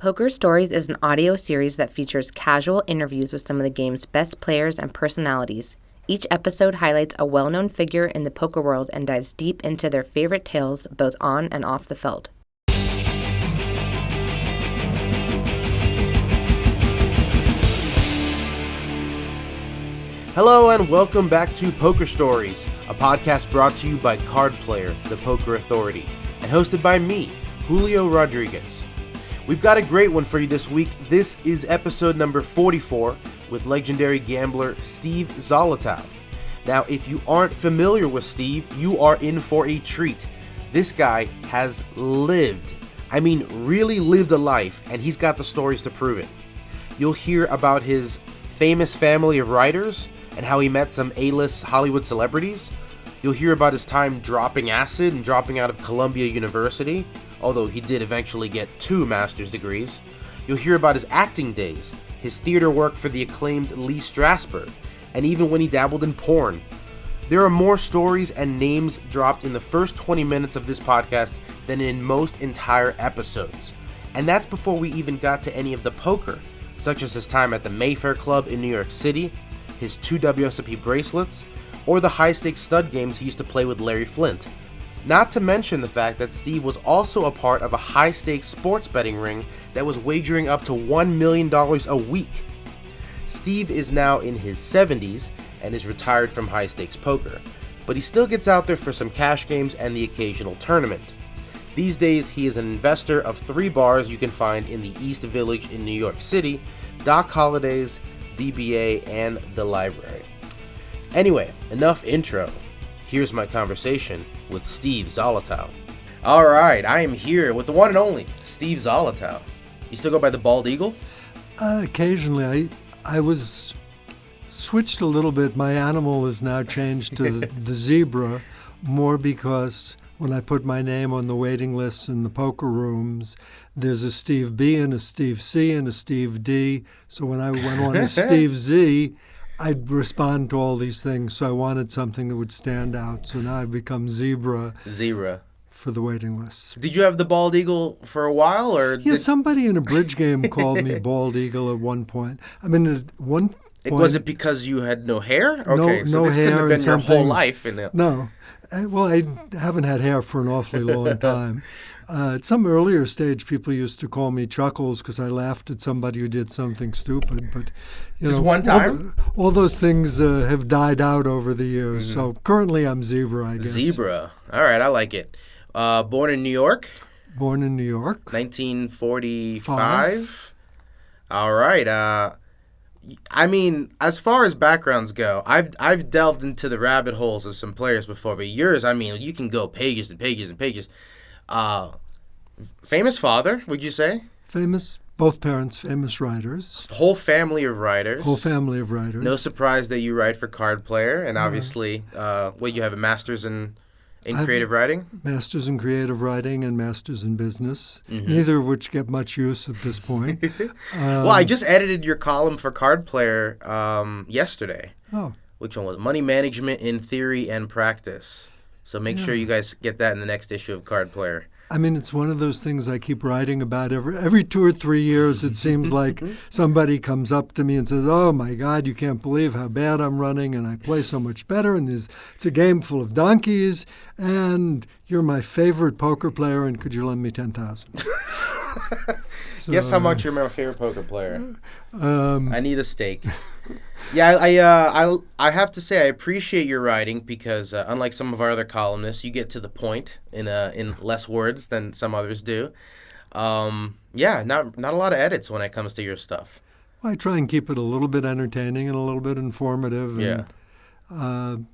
Poker Stories is an audio series that features casual interviews with some of the game's best players and personalities. Each episode highlights a well-known figure in the poker world and dives deep into their favorite tales, both on and off the feld. Hello and welcome back to Poker Stories, a podcast brought to you by Card Player, the Poker Authority, and hosted by me, Julio Rodriguez. We've got a great one for you this week. This is episode number 44 with legendary gambler Steve Zolotow. Now, if you aren't familiar with Steve, you are in for a treat. This guy has really lived a life, and he's got the stories to prove it. You'll hear about his famous family of writers and how he met some A-list Hollywood celebrities. You'll hear about his time dropping acid and dropping out of Columbia University, although he did eventually get 2 master's degrees. You'll hear about his acting days, his theater work for the acclaimed Lee Strasberg, and even when he dabbled in porn. There are more stories and names dropped in the first 20 minutes of this podcast than in most entire episodes. And that's before we even got to any of the poker, such as his time at the Mayfair Club in New York City, his 2 WSOP bracelets, or the high-stakes stud games he used to play with Larry Flynt. Not to mention the fact that Steve was also a part of a high-stakes sports betting ring that was wagering up to $1 million a week. Steve is now in his 70s and is retired from high-stakes poker, but he still gets out there for some cash games and the occasional tournament. These days, he is an investor of 3 bars you can find in the East Village in New York City, Doc Holliday's, DBA, and the Library. Anyway, enough intro. Here's my conversation with Steve Zolotow. All right, I am here with the one and only Steve Zolotow. You still go by the Bald Eagle? Occasionally. I was switched a little bit. My animal is now changed to the zebra, more because when I put my name on the waiting lists in the poker rooms, there's a Steve B and a Steve C and a Steve D. So when I went on to Steve Z, I'd respond to all these things, so I wanted something that would stand out. So now I've become Zebra for the waiting list. Did you have the Bald Eagle for a while? Somebody in a bridge game called me Bald Eagle at one point. I mean, at one point... Was it because you had no hair? Okay, no this hair could have been your whole life. No. Well, I haven't had hair for an awfully long time. At some earlier stage, people used to call me Chuckles because I laughed at somebody who did something stupid. But just one time? All those things have died out over the years. Mm-hmm. So currently I'm Zebra, I guess. Zebra. All right, I like it. Born in New York? Born in New York. 1945? All right. I mean, as far as backgrounds go, I've delved into the rabbit holes of some players before, but yours, I mean, you can go pages and pages and pages. Famous father, would you say? Famous, both parents famous writers. Whole family of writers. No surprise that you write for Card Player, and obviously, you have a master's in creative writing? Master's in creative writing and master's in business, neither of which get much use at this point. Well, I just edited your column for Card Player yesterday. Oh. Which one was it? Money Management in Theory and Practice. So make sure you guys get that in the next issue of Card Player. I mean, it's one of those things I keep writing about every 2 or 3 years. It seems like somebody comes up to me and says, "Oh my God, you can't believe how bad I'm running, and I play so much better. And it's a game full of donkeys, and you're my favorite poker player. And could you lend me $10,000?" So, guess how much you're my favorite poker player? I need a steak. Yeah, I have to say I appreciate your writing because unlike some of our other columnists, you get to the point in less words than some others do. Not a lot of edits when it comes to your stuff. Well, I try and keep it a little bit entertaining and a little bit informative. And,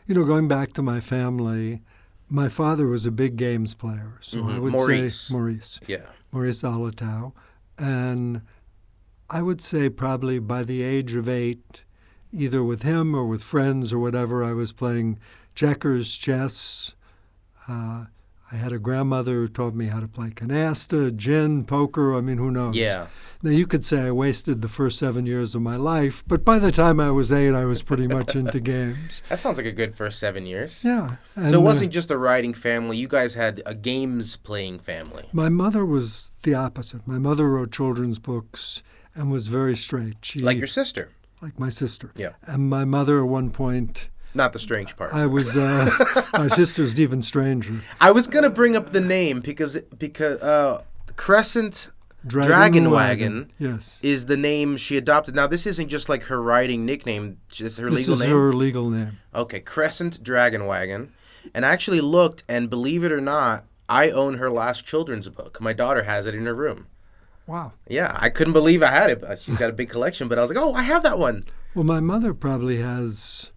going back to my family, my father was a big games player, so I would say Maurice. Yeah, Maurice Zolotow, and I would say probably by the age of 8, either with him or with friends or whatever, I was playing checkers, chess. I I had a grandmother who taught me how to play canasta, gin, poker. I mean, who knows? Yeah. Now, you could say I wasted the first 7 years of my life, but by the time I was 8, I was pretty much into games. That sounds like a good first 7 years. Yeah. And, So it wasn't just a writing family. You guys had a games-playing family. my mother was the opposite. My mother wrote children's books and was very straight. She, Like your sister. like my sister. Yeah. And my mother at one point, Not the strange part. I was, my sister's even stranger. I was going to bring up the name because Crescent Dragon Wagon Yes. is the name she adopted. Now, this isn't just like her writing nickname. It's her This legal is name? her legal name. Okay, Crescent Dragon Wagon. And I actually looked, and believe it or not, I own her last children's book. My daughter has it in her room. Wow. Yeah, I couldn't believe I had it. She's got a big collection, but I was like, oh, I have that one. Well, my mother probably has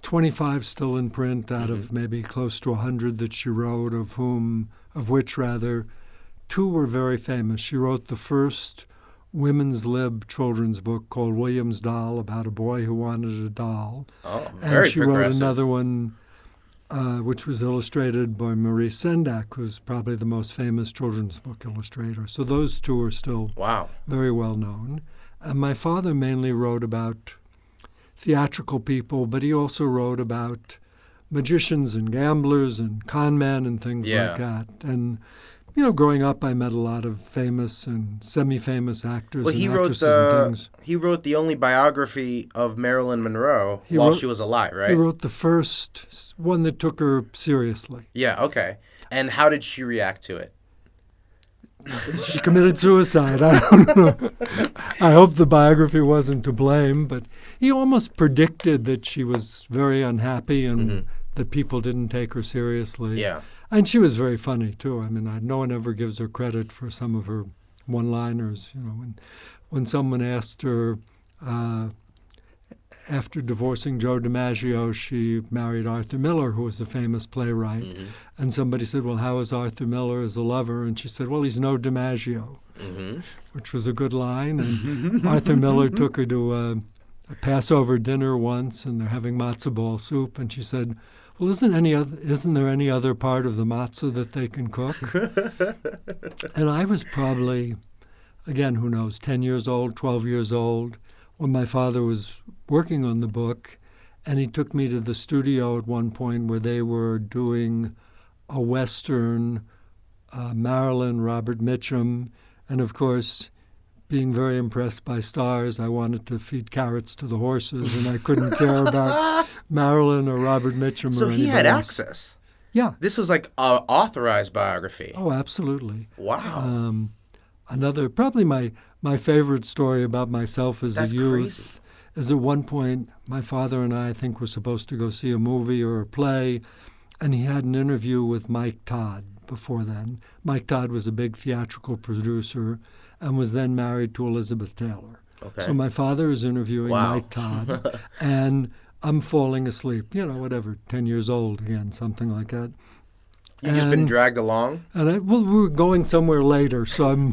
25 still in print out of maybe close to 100 that she wrote, of which 2 were very famous. She wrote the first women's lib children's book called William's Doll, about a boy who wanted a doll. Oh, very And she wrote progressive. another one which was illustrated by Maurice Sendak, who's probably the most famous children's book illustrator. So those 2 are still Wow. very well known. And my father mainly wrote about theatrical people, but he also wrote about magicians and gamblers and con men and things Yeah. like that. And, growing up, I met a lot of famous and semi-famous actors Well, and he wrote actresses and things. he wrote the only biography of Marilyn Monroe He while wrote- she was alive, right? He wrote the first one that took her seriously. Yeah, okay. And how did she react to it? She committed suicide. I don't know. I hope the biography wasn't to blame, but he almost predicted that she was very unhappy and that people didn't take her seriously. Yeah. And she was very funny, too. I mean, no one ever gives her credit for some of her one-liners. When someone asked her, after divorcing Joe DiMaggio, she married Arthur Miller, who was a famous playwright. And somebody said, well, how is Arthur Miller as a lover? And she said, well, he's no DiMaggio, which was a good line. And Arthur Miller took her to a Passover dinner once, and they're having matzo ball soup. And she said, well, isn't there any other part of the matzah that they can cook? And I was probably, again, who knows, 10 years old, 12 years old, when my father was working on the book, and he took me to the studio at one point where they were doing a Western, Marilyn, Robert Mitchum, and of course, being very impressed by stars, I wanted to feed carrots to the horses, and I couldn't care about Marilyn or Robert Mitchum So or he anybody had else. access. Yeah. This was like an authorized biography. Oh, absolutely. Wow. Probably my favorite story about myself as That's a youth crazy. is at one point my father and I think were supposed to go see a movie or a play, and he had an interview with Mike Todd before then. Mike Todd was a big theatrical producer and was then married to Elizabeth Taylor. Okay. So my father is interviewing Wow. Mike Todd, and I'm falling asleep, 10 years old again, something like that. You've just been And- dragged along? And we were going somewhere later, so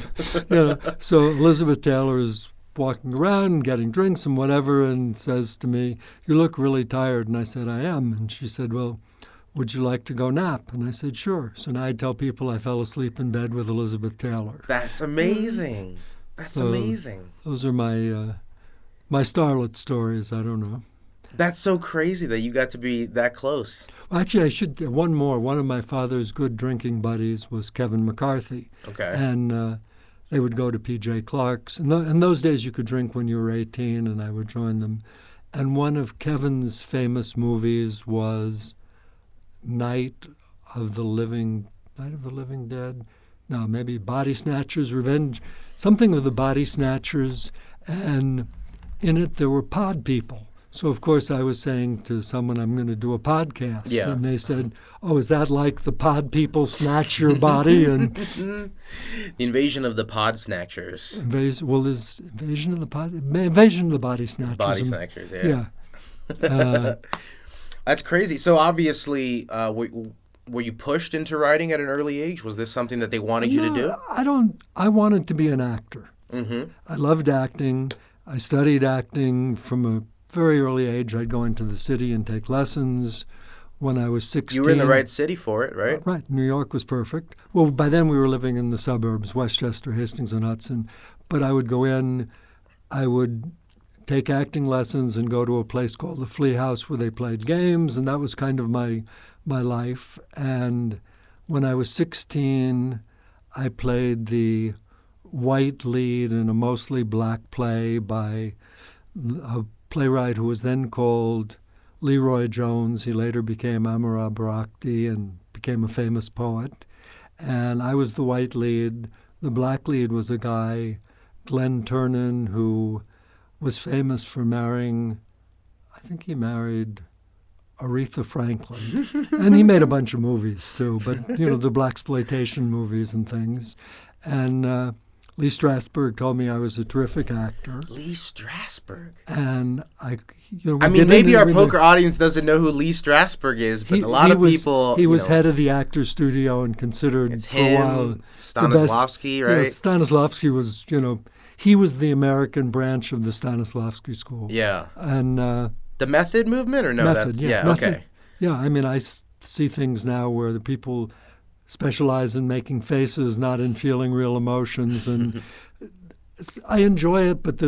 so Elizabeth Taylor is walking around and getting drinks and whatever, and says to me, "You look really tired." And I said, "I am." And she said, "Well, would you like to go nap?" And I said, "Sure." So now I tell people I fell asleep in bed with Elizabeth Taylor. That's amazing. That's So- amazing. Those are my starlet stories. I don't know. That's so crazy that you got to be that close. Well, actually, I should one more. One of my father's good drinking buddies was Kevin McCarthy. Okay. And they would go to P.J. Clark's. And in those days, you could drink when you were 18, and I would join them. And one of Kevin's famous movies was Night of the Living Dead? No, maybe Body Snatchers, Revenge, something of the Body Snatchers. And in it, there were pod people. So, of course, I was saying to someone, I'm going to do a podcast. Yeah. And they said, oh, is that like the pod people snatch your body? And The invasion of the pod snatchers. there's invasion of the body snatchers. Body snatchers, yeah. Yeah. That's crazy. So obviously, were you pushed into writing at an early age? Was this something that they wanted you to do? I wanted to be an actor. Mm-hmm. I loved acting. I studied acting from a very early age. I'd go into the city and take lessons when I was 16. You were in the right city for it, right? Right. New York was perfect. Well, by then we were living in the suburbs, Westchester, Hastings-on-Hudson. But I would go in, I would take acting lessons and go to a place called the Flea House where they played games, and that was kind of my life. And when I was 16, I played the white lead in a mostly black play by a playwright who was then called Leroy Jones. He later became Amara Barakti and became a famous poet. And I was the white lead. The black lead was a guy, Glenn Turnan, who was famous for marrying, I think he married Aretha Franklin. And he made a bunch of movies too, but the blaxploitation movies and things. And Lee Strasberg told me I was a terrific actor. Lee Strasberg. And maybe our poker audience doesn't know who Lee Strasberg is, but a lot of people. He was head of the Actors Studio and considered for a while Stanislavski, right? Stanislavski was, he was the American branch of the Stanislavski school. Yeah. And the method movement, or no? Method, method. Okay. Yeah, I see things now where the people specialize in making faces, not in feeling real emotions, and I enjoy it. But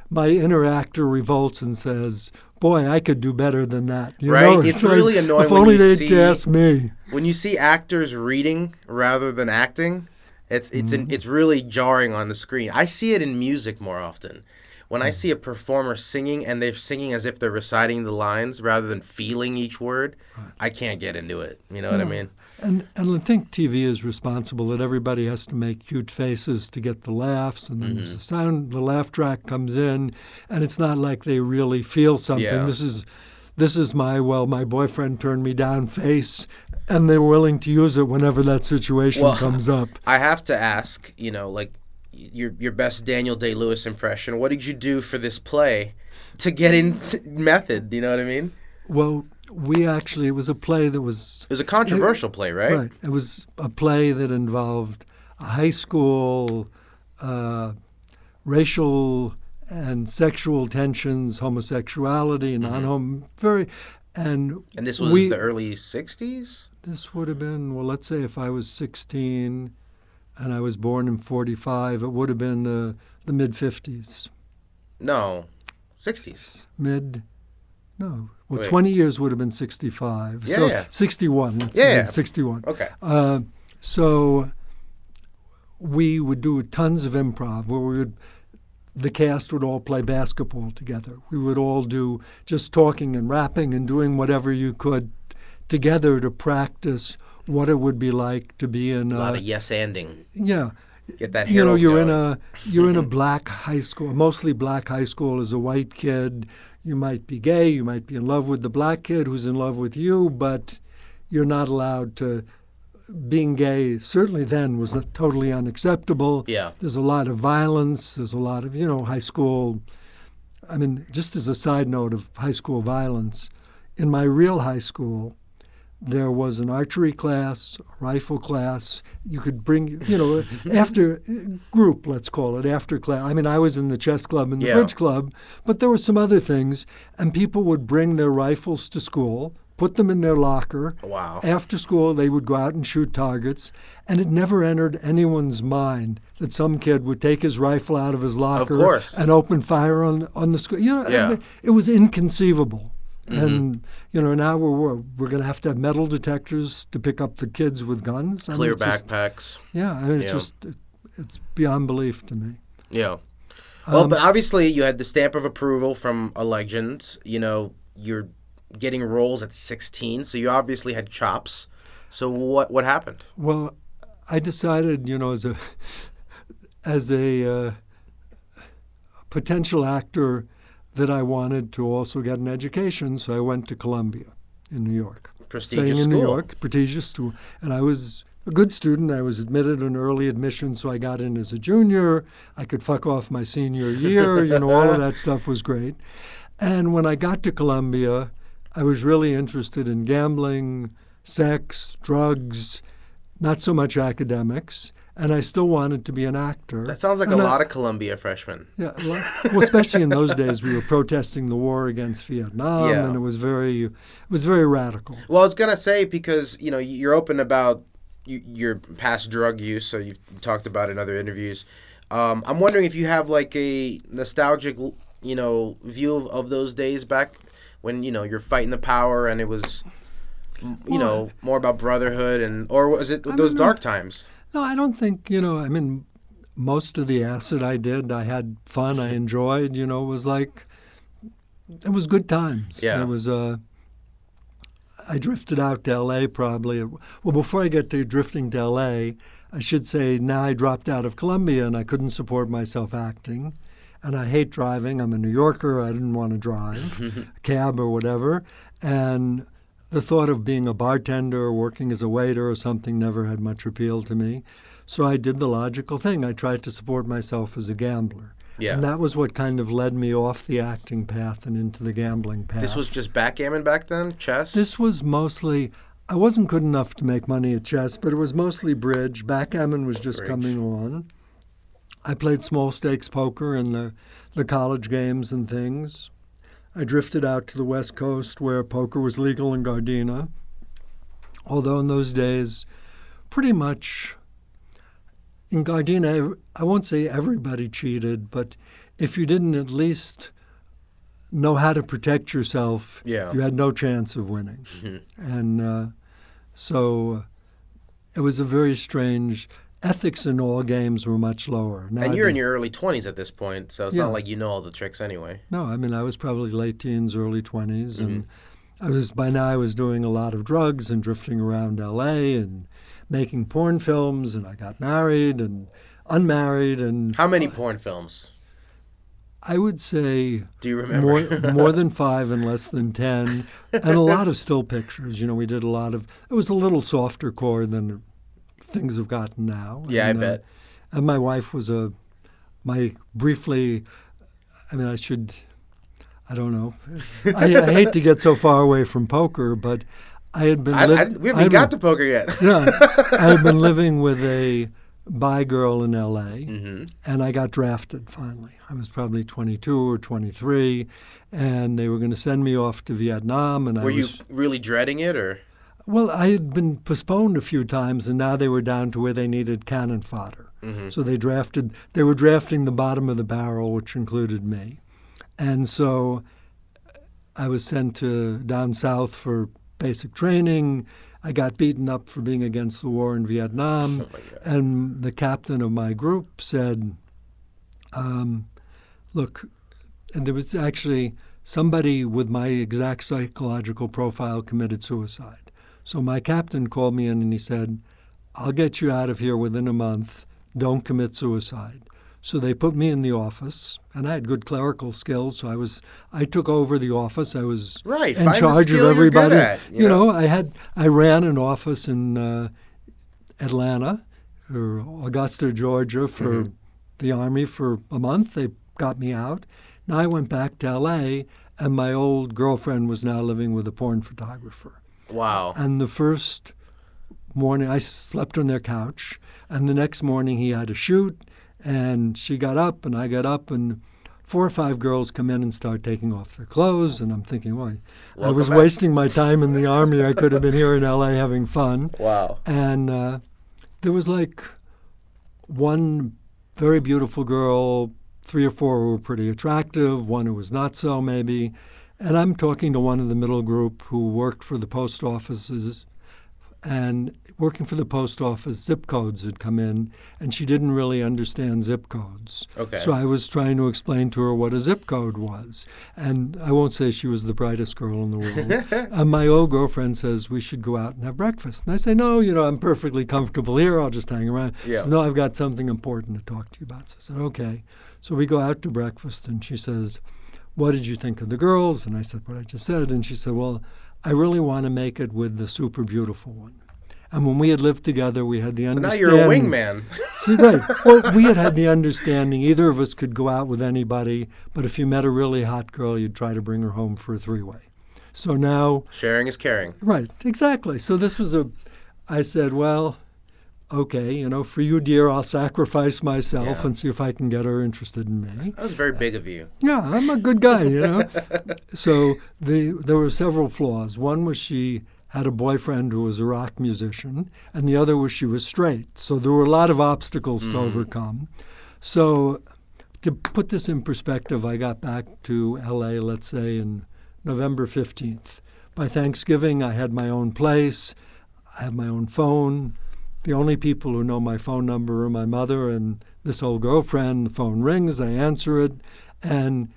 my inner actor revolts and says, "Boy, I could do better than that." Right? It's really annoying. If only they'd guess me. When you see actors reading rather than acting, it's really jarring on the screen. I see it in music more often. When I see a performer singing and they're singing as if they're reciting the lines rather than feeling each word, right, I can't get into it. You know what I mean? And I think TV is responsible that everybody has to make cute faces to get the laughs, and then the laugh track comes in, and it's not like they really feel something. Yeah. This is my boyfriend turned me down face, and they're willing to use it whenever that situation comes up. I have to ask, your best Daniel Day-Lewis impression. What did you do for this play to get into method? You know what I mean? Well, it was a play that was... It was a controversial play, right? Right. It was a play that involved a high school, racial and sexual tensions, homosexuality, and this was the early 60s? This would have been, let's say if I was 16 and I was born in 45, it would have been the mid-50s. No, 60s. No. Well, Wait. 20 years would have been 65. Yeah, so yeah. 61, let's say. 61. Okay. So we would do tons of improv where the cast would all play basketball together. We would all do just talking and rapping and doing whatever you could together to practice what it would be like to be in a lot of yes-anding. Yeah. Get that Harold you're going. you're in a black high school, mostly black high school as a white kid. You might be gay, you might be in love with the black kid who's in love with you, but you're not allowed to. Being gay certainly then was totally unacceptable. Yeah. There's a lot of violence. There's a lot of, high school. Just as a side note of high school violence, in my real high school, there was an archery class, a rifle class. You could bring, after group, let's call it, after class. I was in the chess club and the bridge club, but there were some other things. And people would bring their rifles to school, put them in their locker. Wow. After school, they would go out and shoot targets. And it never entered anyone's mind that some kid would take his rifle out of his locker and open fire on the school. It was inconceivable. And now we're going to have metal detectors to pick up the kids with guns. Clear backpacks. It's beyond belief to me. Yeah. Well, but obviously you had the stamp of approval from a legend. You're getting roles at 16, so you obviously had chops. So what happened? Well, I decided, as a potential actor, that I wanted to also get an education, so I went to Columbia in New York. Prestigious school. New York, prestigious school. And I was a good student. I was admitted in early admission, so I got in as a junior. I could fuck off my senior year. All of that stuff was great. And when I got to Columbia, I was really interested in gambling, sex, drugs, not so much academics. and I still wanted to be an actor. That sounds like a lot of Columbia freshmen. Yeah, well, especially in those days, we were protesting the war against Vietnam, and it was very radical. Well, I was gonna say, because you're open about your past drug use, so you've talked about it in other interviews. I'm wondering if you have like a nostalgic, view of those days back when you're fighting the power, and it was, more about brotherhood, or was it those dark times? No, I don't think, most of the acid I did, I had fun, I enjoyed, it was good times. Yeah. It was, I drifted out to L.A. probably. Well, before I get to drifting to L.A., I should say now I dropped out of Columbia and I couldn't support myself acting. And I hate driving. I'm a New Yorker. I didn't want to drive, a cab or whatever. And the thought of being a bartender or working as a waiter or something never had much appeal to me. So I did the logical thing. I tried to support myself as a gambler. Yeah. And that was what kind of led me off the acting path and into the gambling path. This was just backgammon back then? Chess? This was mostly, I wasn't good enough to make money at chess, but it was mostly bridge. Backgammon was just coming on. I played small stakes poker in the college games and things. I drifted out to the West Coast where poker was legal in Gardena. Although in those days, pretty much in Gardena, I won't say everybody cheated, but if you didn't at least know how to protect yourself, you had no chance of winning. Mm-hmm. And so it was a very strange... Ethics in all games were much lower. Now, and you're in your early 20s at this point, so it's not like you know all the tricks anyway. No, I was probably late teens, early 20s, and by now I was doing a lot of drugs and drifting around L.A. and making porn films, and I got married and unmarried. And how many porn films? I would say... Do you remember? more than 5 and less than 10, and a lot of still pictures. We did a lot of... It was a little softer core than things have gotten now. Yeah, and, I bet. And my wife was I don't know. I hate to get so far away from poker, but I had been... we haven't got to poker yet. Yeah. I had been living with a bi girl in L.A., and I got drafted finally. I was probably 22 or 23, and they were going to send me off to Vietnam. And were you really dreading it, or...? Well, I had been postponed a few times, and now they were down to where they needed cannon fodder. Mm-hmm. So they were drafting the bottom of the barrel, which included me. And so I was sent down south for basic training. I got beaten up for being against the war in Vietnam. Oh my God. And the captain of my group said, look, and there was actually somebody with my exact psychological profile committed suicide. So my captain called me in and he said, I'll get you out of here within a month. Don't commit suicide. So they put me in the office, and I had good clerical skills. So I took over the office. I was in charge of everybody. I ran an office in Atlanta or Augusta, Georgia for the Army for a month. They got me out. Now I went back to L.A., and my old girlfriend was now living with a porn photographer. Wow. And the first morning, I slept on their couch, and the next morning he had a shoot, and she got up, and I got up, and 4 or 5 girls come in and start taking off their clothes, and I'm thinking, I was wasting my time in the Army. I could have been here in L.A. having fun. Wow. And there was one very beautiful girl, 3 or 4 who were pretty attractive, one who was not so maybe. And I'm talking to one of the middle group who worked for the post offices, and working for the post office, zip codes had come in, and she didn't really understand zip codes. Okay. So I was trying to explain to her what a zip code was. And I won't say she was the brightest girl in the world. And my old girlfriend says, we should go out and have breakfast. And I say, no, I'm perfectly comfortable here. I'll just hang around. Yeah. She says, no, I've got something important to talk to you about. So I said, okay. So we go out to breakfast, and she says, what did you think of the girls? And I said what I just said. And she said, well, I really want to make it with the super beautiful one. And when we had lived together, we had the understanding. So now you're a wingman. See, right. Well, we had the understanding either of us could go out with anybody, but if you met a really hot girl, you'd try to bring her home for a 3-way. So now... Sharing is caring. Right, exactly. So this was I said, well, okay, for you, dear, I'll sacrifice myself Yeah. and see if I can get her interested in me. That was very big of you. Yeah, I'm a good guy, So there were several flaws. One was she had a boyfriend who was a rock musician, and the other was she was straight. So there were a lot of obstacles to overcome. So to put this in perspective, I got back to L.A., let's say, in November 15th. By Thanksgiving, I had my own place. I have my own phone. The only people who know my phone number are my mother and this old girlfriend. The phone rings, I answer it, and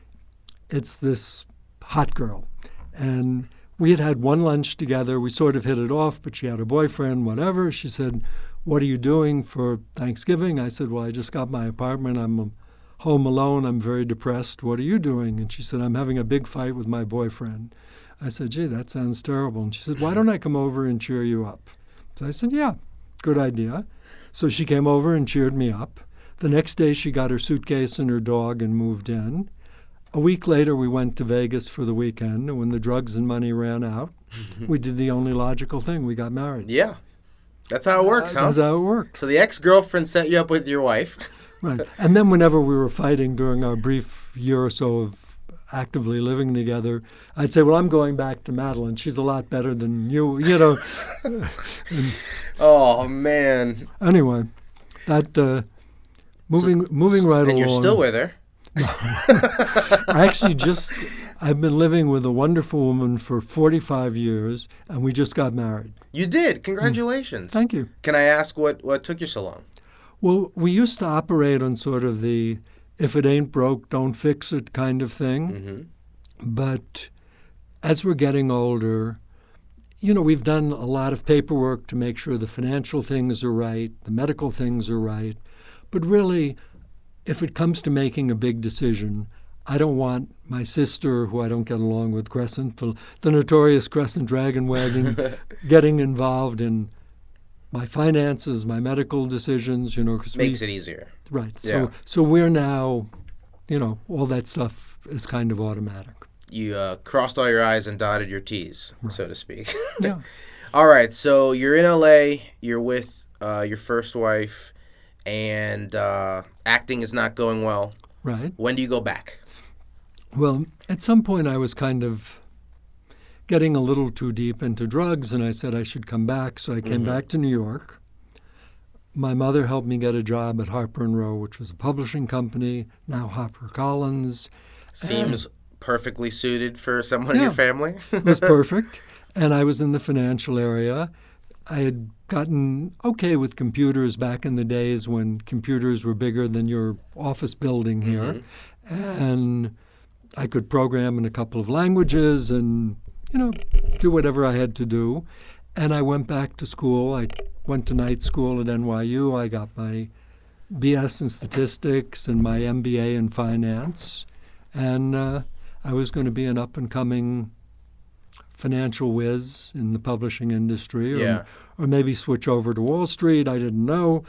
it's this hot girl. And we had one lunch together. We sort of hit it off, but she had a boyfriend, whatever. She said, "What are you doing for Thanksgiving?" I said, "Well, I just got my apartment. I'm home alone. I'm very depressed. What are you doing?" And she said, "I'm having a big fight with my boyfriend." I said, "Gee, that sounds terrible." And she said, "Why don't I come over and cheer you up?" So I said, "Yeah, good idea." So she came over and cheered me up. The next day, she got her suitcase and her dog and moved in. A week later, we went to Vegas for the weekend, and when the drugs and money ran out, we did the only logical thing. We got married. Yeah. That's how it works, huh? That's how it worked. So the ex-girlfriend set you up with your wife. Right. And then whenever we were fighting during our brief year or so of actively living together, I'd say, "Well, I'm going back to Madeline. She's a lot better than you," Oh, man. Anyway, that moving right along. And you're still with her. I've been living with a wonderful woman for 45 years, and we just got married. You did. Congratulations. Thank you. Can I ask what took you so long? Well, we used to operate on sort of the if it ain't broke, don't fix it kind of thing. Mm-hmm. But as we're getting older, we've done a lot of paperwork to make sure the financial things are right, the medical things are right. But really, if it comes to making a big decision, I don't want my sister, who I don't get along with, Crescent, the notorious Crescent Dragon Wagon, getting involved in my finances, my medical decisions, because makes it easier. Right. Yeah. So we're now, all that stuff is kind of automatic. You crossed all your I's and dotted your T's, so to speak. Yeah. All right. So you're in L.A. You're with your first wife, and acting is not going well. Right. When do you go back? Well, at some point I was kind of getting a little too deep into drugs, and I said I should come back. So I came back to New York. My mother helped me get a job at Harper & Row, which was a publishing company, now HarperCollins. Seems perfectly suited for someone in your family. It was perfect. And I was in the financial area. I had gotten okay with computers back in the days when computers were bigger than your office building here. And I could program in a couple of languages and, do whatever I had to do. And I went back to school. I went to night school at NYU. I got my BS in statistics and my MBA in finance. And I was going to be an up-and-coming financial whiz in the publishing industry, or maybe switch over to Wall Street. I didn't know.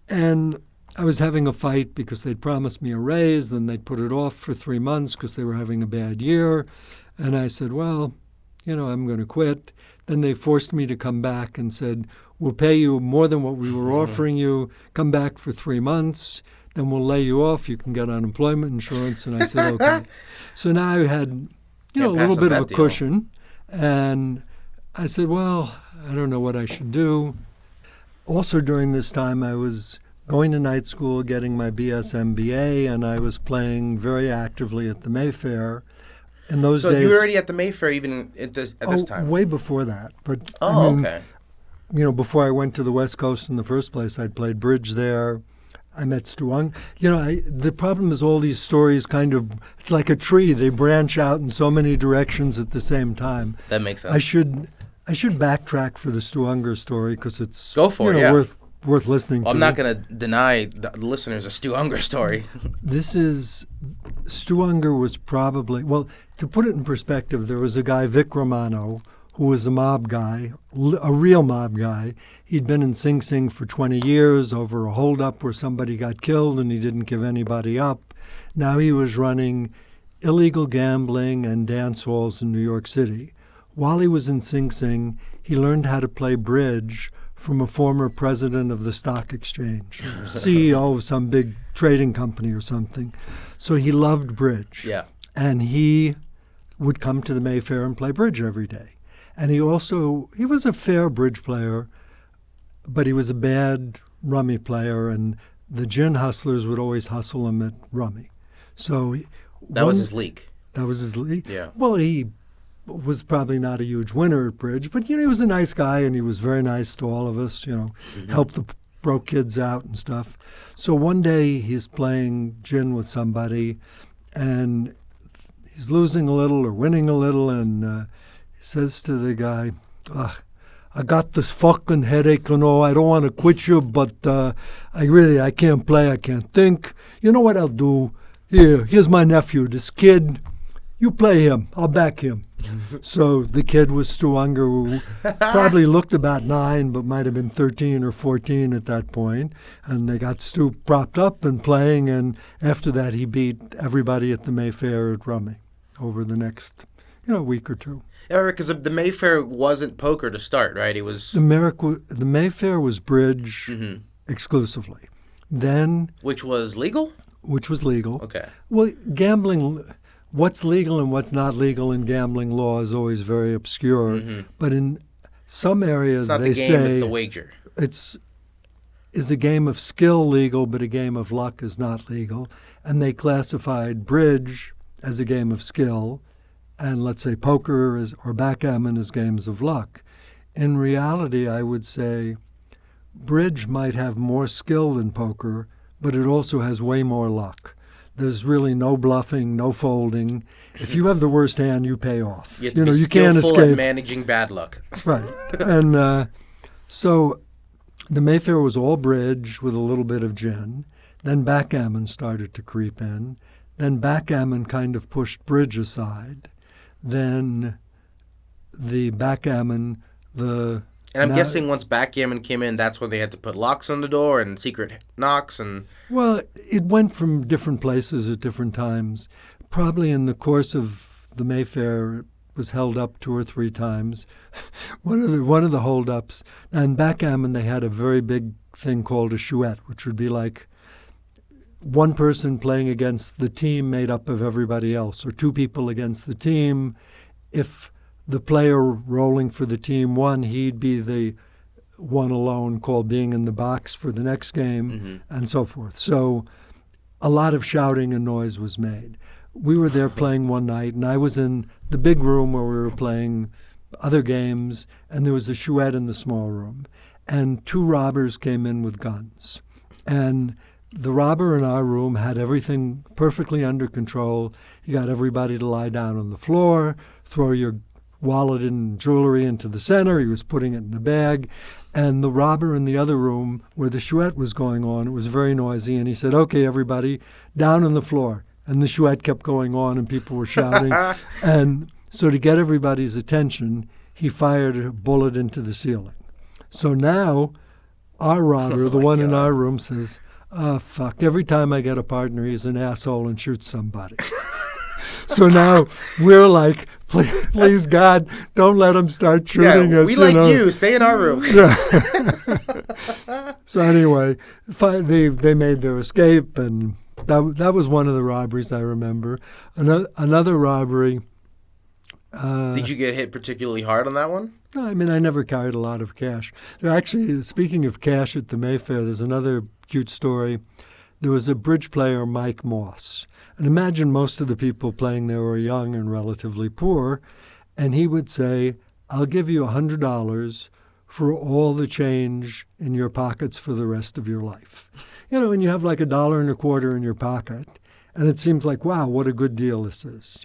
And I was having a fight because they'd promised me a raise, then they'd put it off for 3 months because they were having a bad year. And I said, well, I'm going to quit. Then they forced me to come back and said, we'll pay you more than what we were offering you. Come back for 3 months. Then we'll lay you off. You can get unemployment insurance. And I said, okay. So now I had, a little bit of a cushion. And I said, well, I don't know what I should do. Also during this time, I was going to night school, getting my BS MBA, and I was playing very actively at the Mayfair. In those days, you were already at the Mayfair even at this time? Way before that. But okay. Before I went to the West Coast in the first place, I'd played bridge there. I met Stu Ungar. The problem is all these stories it's like a tree. They branch out in so many directions at the same time. That makes sense. I should backtrack for the Stu Ungar story because it's Go for it, worth listening to. I'm not going to deny the listeners a Stu Ungar story. Stu Ungar was probably, to put it in perspective, there was a guy, Vic Romano, who was a mob guy, a real mob guy. He'd been in Sing Sing for 20 years over a holdup where somebody got killed and he didn't give anybody up. Now he was running illegal gambling and dance halls in New York City. While he was in Sing Sing, he learned how to play bridge from a former president of the stock exchange, or CEO of some big trading company or something. So he loved bridge. Yeah. And he would come to the Mayfair and play bridge every day. And he was a fair bridge player, but he was a bad rummy player, and the gin hustlers would always hustle him at rummy. So that was his league. That was his league? Yeah. Well, he was probably not a huge winner at bridge, but, he was a nice guy, and he was very nice to all of us, helped the broke kids out and stuff. So one day he's playing gin with somebody, and he's losing a little or winning a little, and he says to the guy, I got this fucking headache, I don't want to quit you, but I can't play, I can't think. You know what I'll do? Here's my nephew, this kid. You play him, I'll back him. So the kid was Stu Ungar, who probably looked about 9, but might have been 13 or 14 at that point. And they got Stu propped up and playing, and after that he beat everybody at the Mayfair at rummy over the next week or two. Eric, because the Mayfair wasn't poker to start, right? It was the Mayfair was bridge exclusively. Then, which was legal. Okay. Well, gambling, what's legal and what's not legal in gambling law is always very obscure. But in some areas, it's not they the game, say it's the wager. Is a game of skill legal, but a game of luck is not legal. And they classified bridge as a game of skill, and let's say poker or backgammon as games of luck. In reality, I would say bridge might have more skill than poker, but it also has way more luck. There's really no bluffing, no folding. If you have the worst hand, you pay off. You can't escape at managing bad luck. Right. And so the Mayfair was all bridge with a little bit of gin. Then backgammon started to creep in. Then backgammon kind of pushed bridge aside. Then the backgammon, And I'm guessing once backgammon came in, that's when they had to put locks on the door and secret knocks and... Well, it went from different places at different times. Probably in the course of the Mayfair, it was held up 2 or 3 times. One of the holdups. And backgammon, they had a very big thing called a chouette, which would be like one person playing against the team made up of everybody else, or 2 people against the team. If the player rolling for the team won, he'd be the one alone called being in the box for the next game, and so forth. So a lot of shouting and noise was made. We were there playing one night, and I was in the big room where we were playing other games, and there was a chouette in the small room. And 2 robbers came in with guns. And the robber in our room had everything perfectly under control. He got everybody to lie down on the floor, throw your wallet and jewelry into the center. He was putting it in a bag. And the robber in the other room where the chouette was going on, it was very noisy, and he said, okay, everybody, down on the floor. And the chouette kept going on, and people were shouting. And so to get everybody's attention, he fired a bullet into the ceiling. So now our robber, the one in our room, says, fuck, every time I get a partner, he's an asshole and shoots somebody. So now we're like, please God, don't let him start shooting us. We like you. Stay in our room. So anyway, they made their escape, and that was one of the robberies I remember. Another robbery. Did you get hit particularly hard on that one? No, I mean, I never carried a lot of cash. Actually, speaking of cash at the Mayfair, there's another cute story. There was a bridge player, Mike Moss. And imagine most of the people playing there were young and relatively poor. And he would say, I'll give you $100 for all the change in your pockets for the rest of your life. And you have like $1.25 in your pocket. And it seems like, wow, what a good deal this is,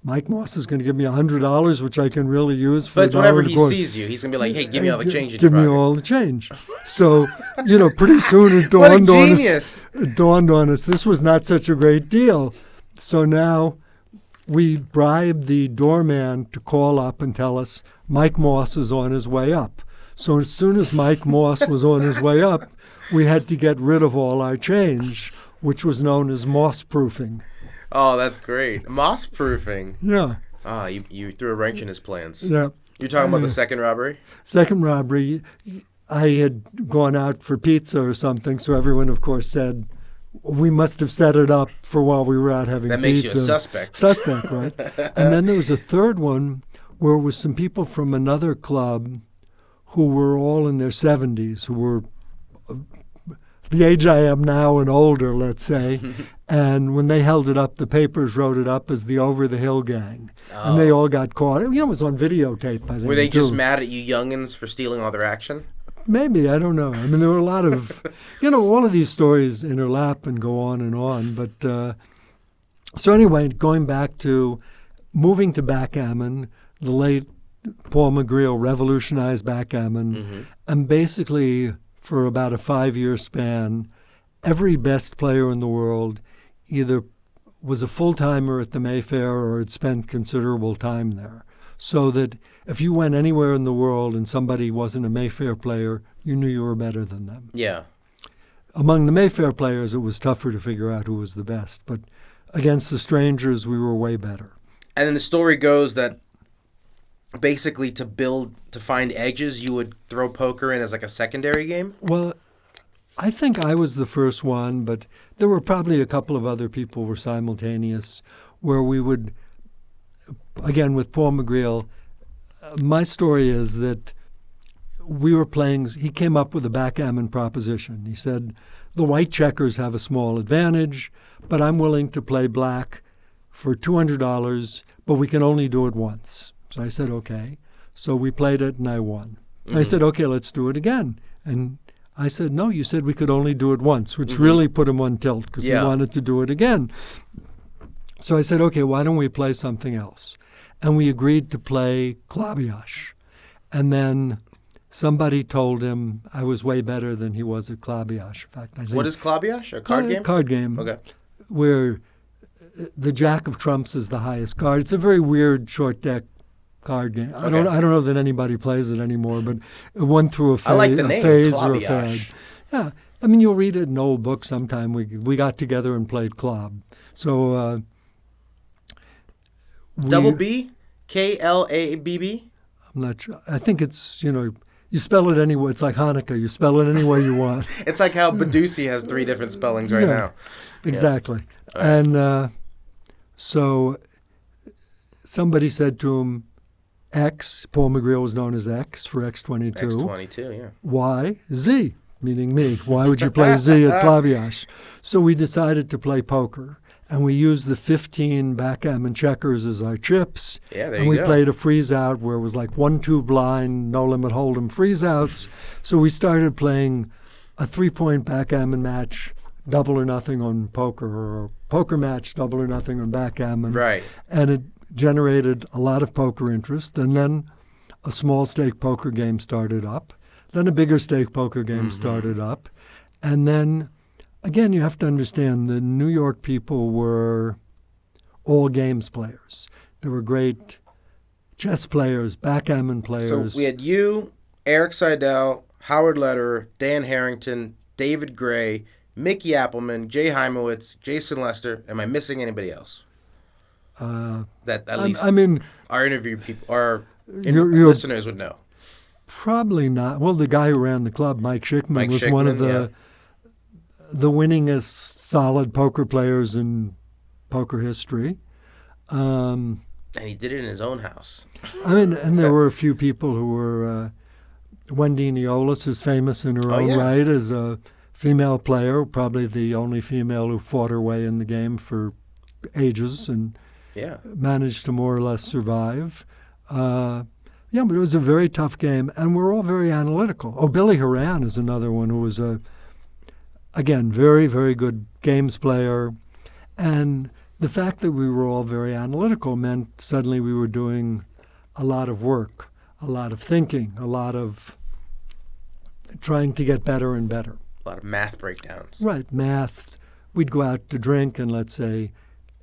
Mike Moss is going to give me $100, which I can really use for But whenever he sees you, he's going to be like, hey, give me all the change in your pocket. Give me all the change. So, pretty soon it dawned on us this was not such a great deal. So now we bribed the doorman to call up and tell us Mike Moss is on his way up. So as soon as Mike Moss was on his way up, we had to get rid of all our change, which was known as moss-proofing. Oh, that's great. Moss-proofing. Yeah. You threw a wrench in his plans. Yeah. You're talking about the second robbery? Second robbery. I had gone out for pizza or something, so everyone, of course, said, we must have set it up for while we were out having That pizza. makes you a suspect. Suspect, right? And then there was a third one where it was some people from another club who were all in their 70s, who were the age I am now and older, let's say. And when they held it up, the papers wrote it up as the Over the Hill Gang. And they all got caught. It was on videotape, I think. Were they just mad at you youngins for stealing all their action? Maybe, I don't know. I mean, there were a lot of, all of these stories interlap and go on and on. But so anyway, going back to moving to backgammon, the late Paul Magriel revolutionized backgammon. And basically, for about a 5-year span, every best player in the world either was a full-timer at the Mayfair or had spent considerable time there. So that if you went anywhere in the world and somebody wasn't a Mayfair player, you knew you were better than them. Yeah. Among the Mayfair players, it was tougher to figure out who was the best. But against the strangers, we were way better. And then the story goes that basically to find edges, you would throw poker in as like a secondary game? Well, I think I was the first one, but there were probably a couple of other people who were simultaneous where we would, again, with Paul Magriel, my story is that we were playing, he came up with a backgammon proposition. He said, the white checkers have a small advantage, but I'm willing to play black for $200, but we can only do it once. So I said, okay. So we played it and I won. I said, okay, let's do it again. And I said, no, you said we could only do it once, which really put him on tilt because he wanted to do it again. So I said, okay, why don't we play something else? And we agreed to play Klabiash. And then somebody told him I was way better than he was at Klabiash. In fact, I think, what is Klabiash? A card game? Card game. Okay. Where the Jack of Trumps is the highest card. It's a very weird short deck card game. I don't know that anybody plays it anymore, but it went through a phase, I like the name, or a fad. Yeah. I mean, you'll read it in an old book sometime. We got together and played Club. So Double B? Klabb? I'm not sure. I think it's, you spell it anyway. It's like Hanukkah. You spell it any way you want. It's like how Badusi has 3 different spellings right now. Exactly. Yeah. And so somebody said to him, X, Paul Magriel was known as X for X22. X22, yeah. Y, Z, meaning me. Why would you play Z at Klabiash? So we decided to play poker. And we used the 15 backgammon checkers as our chips. Yeah, there and you we go. played a freeze out where it was like 1-2 blind, no limit hold'em freeze outs. So we started playing a 3-point backgammon match, double or nothing on poker, or a poker match, double or nothing on backgammon. Right. And it generated a lot of poker interest. And then a small stake poker game started up. Then a bigger stake poker game started up. And then, again, you have to understand the New York people were all games players. They were great chess players, backgammon players. So we had you, Erik Seidel, Howard Lederer, Dan Harrington, David Gray, Mickey Appleman, Jay Heimowitz, Jason Lester. Am I missing anybody else? That at least our interview people, our listeners would know. Probably not. Well, the guy who ran the club, Mike Schickman, was one of the winningest solid poker players in poker history. And he did it in his own house. And there were a few people who were... Wendy Neolis is famous in her own right as a female player, probably the only female who fought her way in the game for ages and managed to more or less survive. But it was a very tough game, and we're all very analytical. Oh, Billy Heron is another one who was again, very, very good games player. And the fact that we were all very analytical meant suddenly we were doing a lot of work, a lot of thinking, a lot of trying to get better and better. A lot of math breakdowns. Right, math. We'd go out to drink and let's say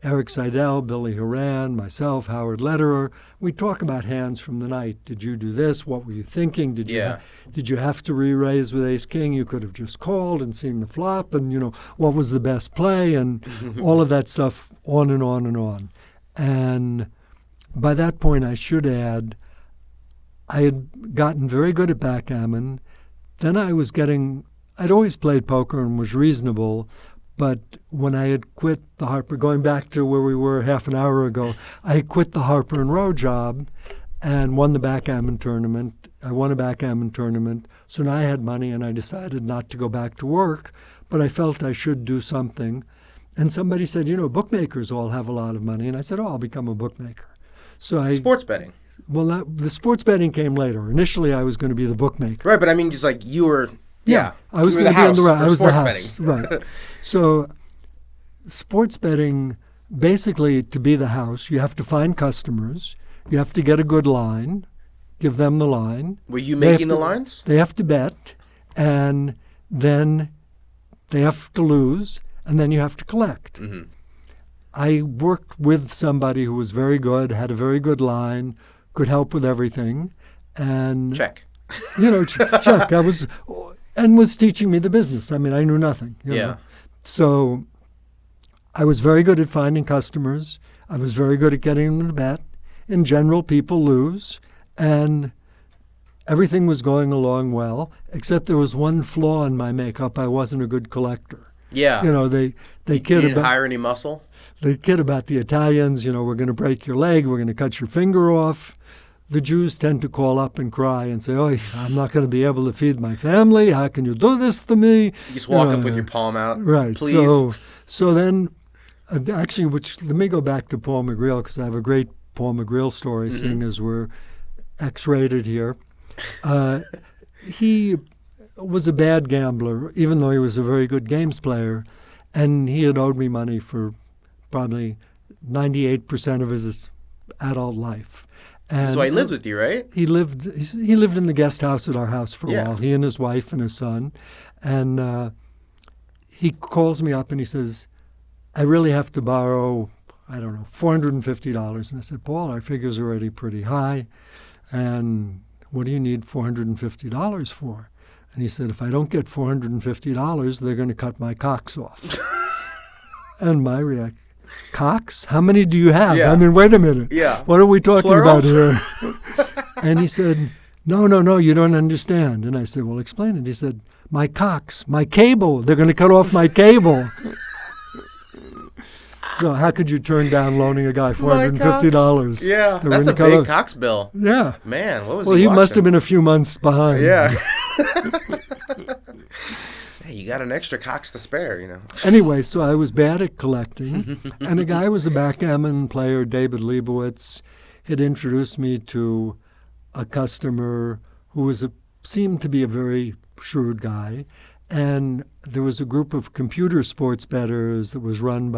Erik Seidel, Billy Heron, myself, Howard Lederer. We'd talk about hands from the night. Did you do this? What were you thinking? Did you have to re-raise with ace-king? You could have just called and seen the flop and, what was the best play and all of that stuff on and on and on. And by that point, I should add, I had gotten very good at backgammon. then I'd always played poker and was reasonable, but when I had quit the Harper, going back to where we were half an hour ago, I had quit the Harper and Row job and won the backgammon tournament. I won a backgammon tournament, so now I had money and I decided not to go back to work, but I felt I should do something. And somebody said, bookmakers all have a lot of money. And I said, I'll become a bookmaker. Sports betting. Well, the sports betting came later. Initially, I was going to be the bookmaker. Right, but I mean, just like you were... Yeah, I was going to be on the right. I was the house. Betting. Right. So sports betting, basically, to be the house, you have to find customers. You have to get a good line, give them the line. Were you making the lines? They have to bet, and then they have to lose, and then you have to collect. Mm-hmm. I worked with somebody who was very good, had a very good line, could help with everything, and check. Check. And was teaching me the business. I mean, I knew nothing. You know? So I was very good at finding customers. I was very good at getting them to bet. In general, people lose, and everything was going along well, except there was one flaw in my makeup. I wasn't a good collector. Yeah. They kid about... You didn't hire any muscle? They kid about the Italians, we're going to break your leg, we're going to cut your finger off. The Jews tend to call up and cry and say, "Oh, I'm not going to be able to feed my family. How can you do this to me?" You just walk up with your palm out. Right. Please. So then, actually, let me go back to Paul Magriel, because I have a great Paul Magriel story, seeing as we're X-rated here. He was a bad gambler, even though he was a very good games player, and he had owed me money for probably 98% of his adult life. And so he lived with you, right? He lived in the guest house at our house for a while, he and his wife and his son. And he calls me up and he says, "I really have to borrow, $450. And I said, "Paul, our figure's already pretty high. And what do you need $450 for?" And he said, "If I don't get $450, they're going to cut my cocks off." And my reaction, "Cocks? How many do you have?" Yeah. I mean, wait a minute. Yeah. What are we talking Plural? about here? And he said, No, you don't understand. And I said, "Well, explain it." He said, "My cocks, my cable, they're going to cut off my cable." So how could you turn down loaning a guy $450? Yeah, that's a big Cox bill. Yeah. Man, what was he must have been a few months behind. Yeah. Hey, you got an extra Cox to spare, Anyway, so I was bad at collecting, and a guy was a backgammon player, David Leibowitz, had introduced me to a customer who seemed to be a very shrewd guy, and there was a group of computer sports bettors that was run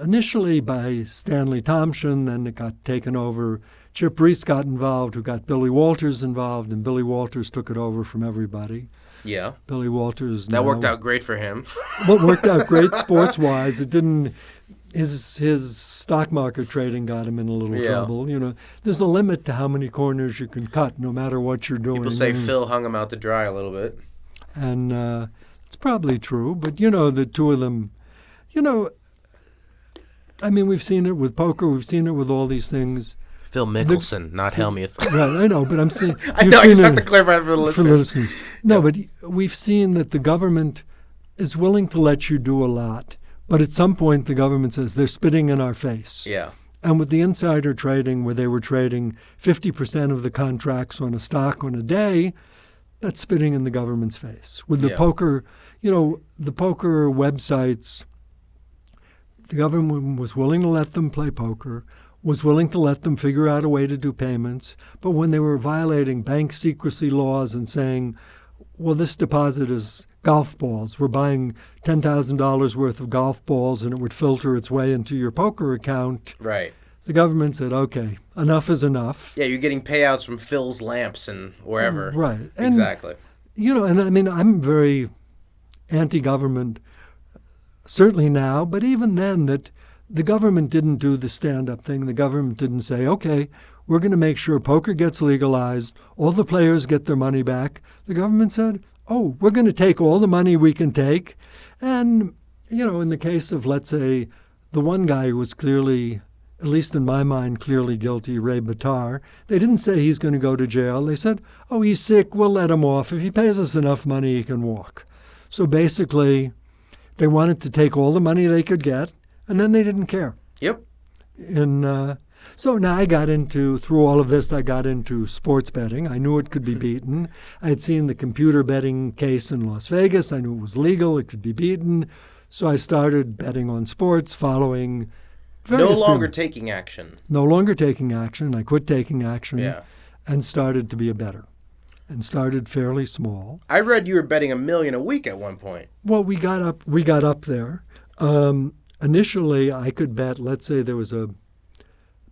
initially by Stanley Thompson, then it got taken over. Chip Reese got involved, who got Billy Walters involved, and Billy Walters took it over from everybody. Yeah. Billy Walters. That worked out great for him. Well, it worked out great sports-wise. It didn't. His stock market trading got him in a little trouble. There's a limit to how many corners you can cut, no matter what you're doing. People say Phil hung him out to dry a little bit. And it's probably true, but the two of them, I mean, we've seen it with poker. We've seen it with all these things. Phil Mickelson, not Helmuth. Right, I know, but I'm saying... I just have to clarify for the listeners. No, but we've seen that the government is willing to let you do a lot, but at some point the government says they're spitting in our face. Yeah. And with the insider trading, where they were trading 50% of the contracts on a stock on a day, that's spitting in the government's face. With the poker, the poker websites... The government was willing to let them play poker, was willing to let them figure out a way to do payments, but when they were violating bank secrecy laws and saying, well, this deposit is golf balls, we're buying $10,000 worth of golf balls and it would filter its way into your poker account. Right. The government said, okay, enough is enough. Yeah, you're getting payouts from Phil's Lamps and wherever. Right. Exactly. And I mean, I'm very anti-government, certainly now, but even then, that the government didn't do the stand-up thing. The government didn't say, okay, we're going to make sure poker gets legalized, all the players get their money back. The government said, oh, we're going to take all the money we can take. And, in the case of, let's say, the one guy who was clearly at least in my mind, clearly guilty, Ray Battar. They didn't say he's going to go to jail. They said, oh, he's sick, we'll let him off. If he pays us enough money, he can walk. So basically, they wanted to take all the money they could get, and then they didn't care. Yep. And so now through all of this, I got into sports betting. I knew it could be beaten. I had seen the computer betting case in Las Vegas. I knew it was legal. It could be beaten. So I started betting on sports, following various No longer taking action. No longer taking action. I quit taking action. Yeah. And started to be a bettor. And started fairly small. I read you were betting $1 million a week at one point. Well, we got up there. Initially, I could bet, let's say there was a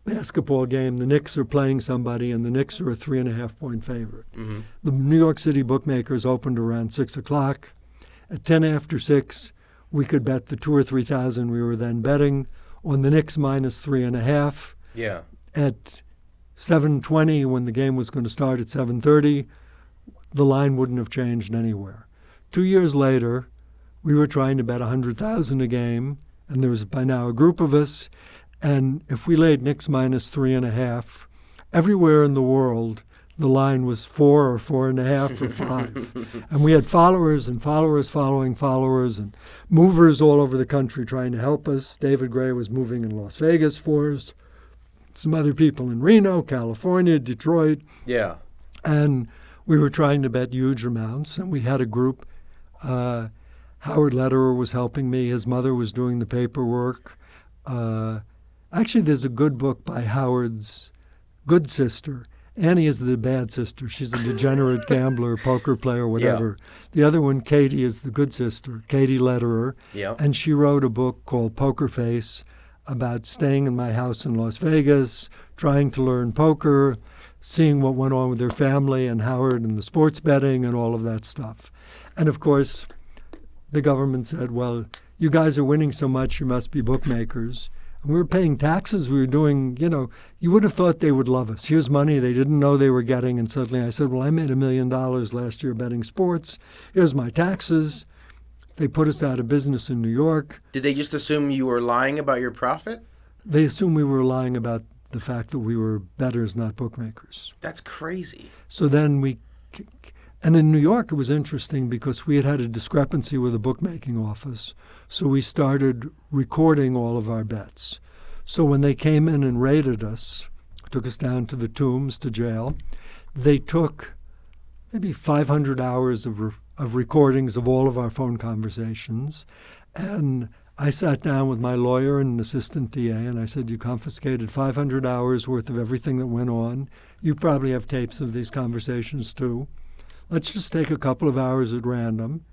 basketball game, the Knicks are playing somebody, and the Knicks are a 3.5-point favorite. Mm-hmm. The New York City bookmakers opened around 6 o'clock. At 10 after 6, we could bet the 2,000 or 3,000 we were then betting on the Knicks minus 3.5. Yeah. At 7:20, when the game was going to start at 7:30, the line wouldn't have changed anywhere. 2 years later, we were trying to bet 100,000 a game, and there was by now a group of us. And if we laid Knicks minus 3.5, everywhere in the world, the line was 4 or 4.5 or 5. And we had followers and followers following followers and movers all over the country trying to help us. David Gray was moving in Las Vegas for us. Some other people in Reno, California, Detroit. Yeah. And we were trying to bet huge amounts. And we had a group. Howard Lederer was helping me. His mother was doing the paperwork. Actually, there's a good book by Howard's good sister. Annie is the bad sister. She's a degenerate gambler, poker player, whatever. Yeah. The other one, Katie, is the good sister, Katie Lederer. Yeah. And she wrote a book called Poker Face about staying in my house in Las Vegas, trying to learn poker, seeing what went on with their family and Howard and the sports betting and all of that stuff. And, of course, the government said, well, you guys are winning so much, you must be bookmakers. And we were paying taxes. We were doing, you would have thought they would love us. Here's money they didn't know they were getting. And suddenly I said, well, I made $1 million last year betting sports. Here's my taxes. They put us out of business in New York. Did they just assume you were lying about your profit? They assumed we were lying about the fact that we were bettors, not bookmakers. That's crazy. So then and in New York, it was interesting because we had a discrepancy with the bookmaking office. So we started recording all of our bets. So when they came in and raided us, took us down to the Tombs, to jail, they took maybe 500 hours of recordings of all of our phone conversations. And I sat down with my lawyer and an assistant DA, and I said, you confiscated 500 hours worth of everything that went on. You probably have tapes of these conversations too. Let's just take a couple of hours at random.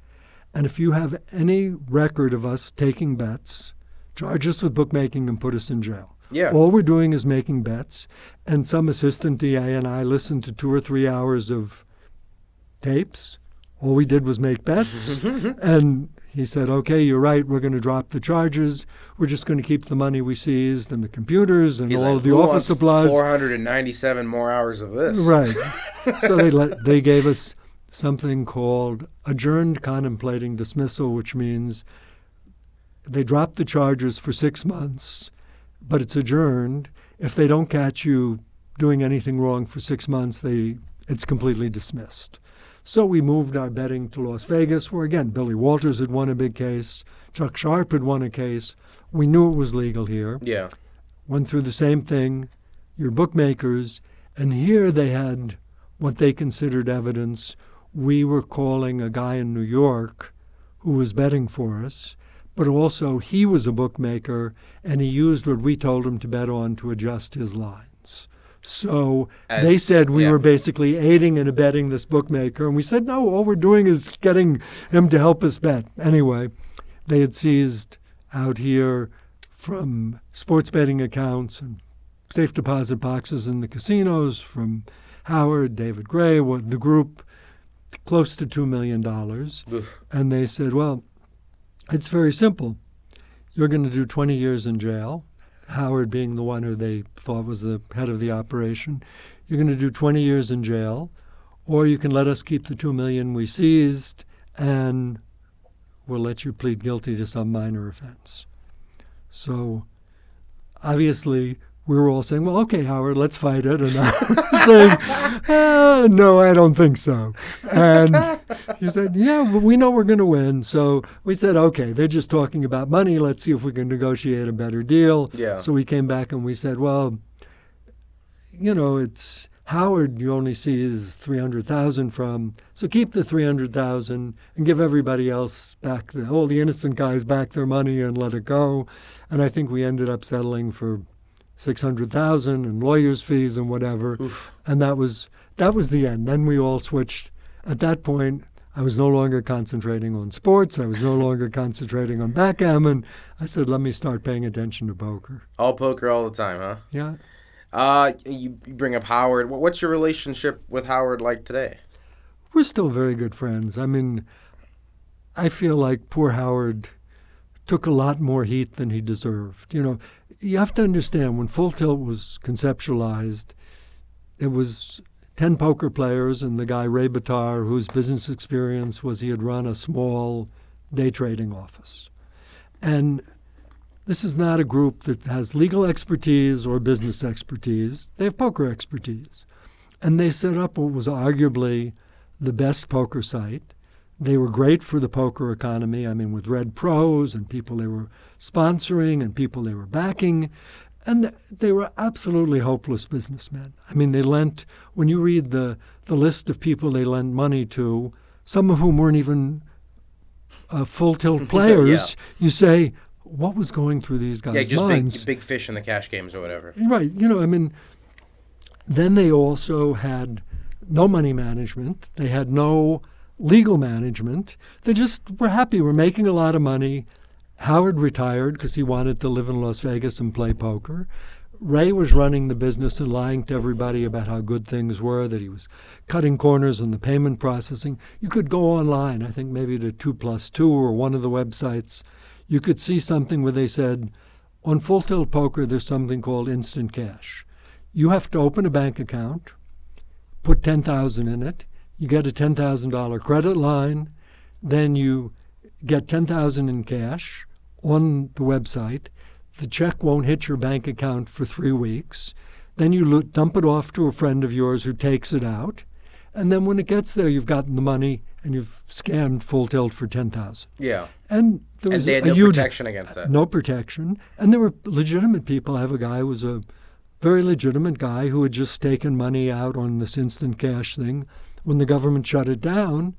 And if you have any record of us taking bets, charge us with bookmaking and put us in jail. Yeah. All we're doing is making bets. And some assistant DA and I listened to 2 or 3 hours of tapes. All we did was make bets. And he said, okay, you're right. We're going to drop the charges. We're just going to keep the money we seized and the computers and all of the office supplies. 497 more hours of this. Right. So they gave us something called adjourned contemplating dismissal, which means they drop the charges for 6 months, but it's adjourned. If they don't catch you doing anything wrong for 6 months, it's completely dismissed. So we moved our betting to Las Vegas, where, again, Billy Walters had won a big case. Chuck Sharp had won a case. We knew it was legal here. Yeah. Went through the same thing. You're bookmakers. And here they had what they considered evidence. We were calling a guy in New York who was betting for us, but also he was a bookmaker, and he used what we told him to bet on to adjust his lines. So they said we were basically aiding and abetting this bookmaker, and we said, no, all we're doing is getting him to help us bet. Anyway, they had seized out here from sports betting accounts and safe deposit boxes in the casinos from Howard, David Gray, the group, close to $2 million. And they said, well, it's very simple. You're going to do 20 years in jail. Howard being the one who they thought was the head of the operation. You're going to do 20 years in jail, or you can let us keep the $2 million we seized, and we'll let you plead guilty to some minor offense. So obviously we were all saying, well, okay, Howard, let's fight it. And I was saying, no, I don't think so. And he said, yeah, but we know we're going to win. So we said, okay, they're just talking about money. Let's see if we can negotiate a better deal. Yeah. So we came back and we said, well, it's Howard you only see is $300,000 from. So keep the $300,000 and give everybody else back, all the innocent guys back their money and let it go. And I think we ended up settling for $600,000 and lawyers' fees and whatever. Oof. And that was the end. Then we all switched. At that point, I was no longer concentrating on sports. I was no longer concentrating on backgammon. I said, let me start paying attention to poker. All poker all the time, huh? Yeah. You bring up Howard. What's your relationship with Howard like today? We're still very good friends. I mean, I feel like poor Howard took a lot more heat than he deserved. You have to understand, when Full Tilt was conceptualized, it was 10 poker players and the guy Ray Batar, whose business experience was he had run a small day trading office. And this is not a group that has legal expertise or business expertise. They have poker expertise. And they set up what was arguably the best poker site. They were great for the poker economy, with Red Pros and people they were sponsoring and people they were backing. And they were absolutely hopeless businessmen. They lent, when you read the list of people they lent money to, some of whom weren't even Full Tilt players, Yeah. You say, what was going through these guys' minds? Just big fish in the cash games or whatever. Right. Then they also had no money management. They had no legal management. They just were happy. We're making a lot of money. Howard retired because he wanted to live in Las Vegas and play poker. Ray was running the business and lying to everybody about how good things were, that he was cutting corners on the payment processing. You could go online, I think maybe to 2+2 or one of the websites. You could see something where they said, on Full Tilt Poker, there's something called instant cash. You have to open a bank account, put $10,000 in it. You get a $10,000 credit line. Then you get $10,000 in cash on the website. The check won't hit your bank account for 3 weeks. Then you dump it off to a friend of yours who takes it out. And then when it gets there, you've gotten the money and you've scammed Full Tilt for $10,000. Yeah. And there was they had a no huge protection against that. No protection. And there were legitimate people. I have a guy who was a very legitimate guy who had just taken money out on this instant cash thing when the government shut it down,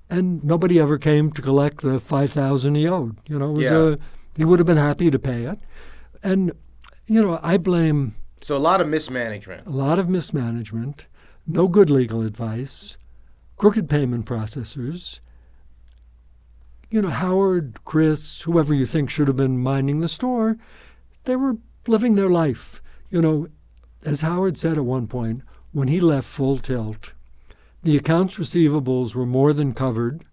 and nobody ever came to collect the $5,000 he owed. He would have been happy to pay it. And, I blame... So a lot of mismanagement. A lot of mismanagement, no good legal advice, crooked payment processors. Howard, Chris, whoever you think should have been minding the store, they were living their life. As Howard said at one point, when he left Full Tilt, the accounts receivables were more than covered.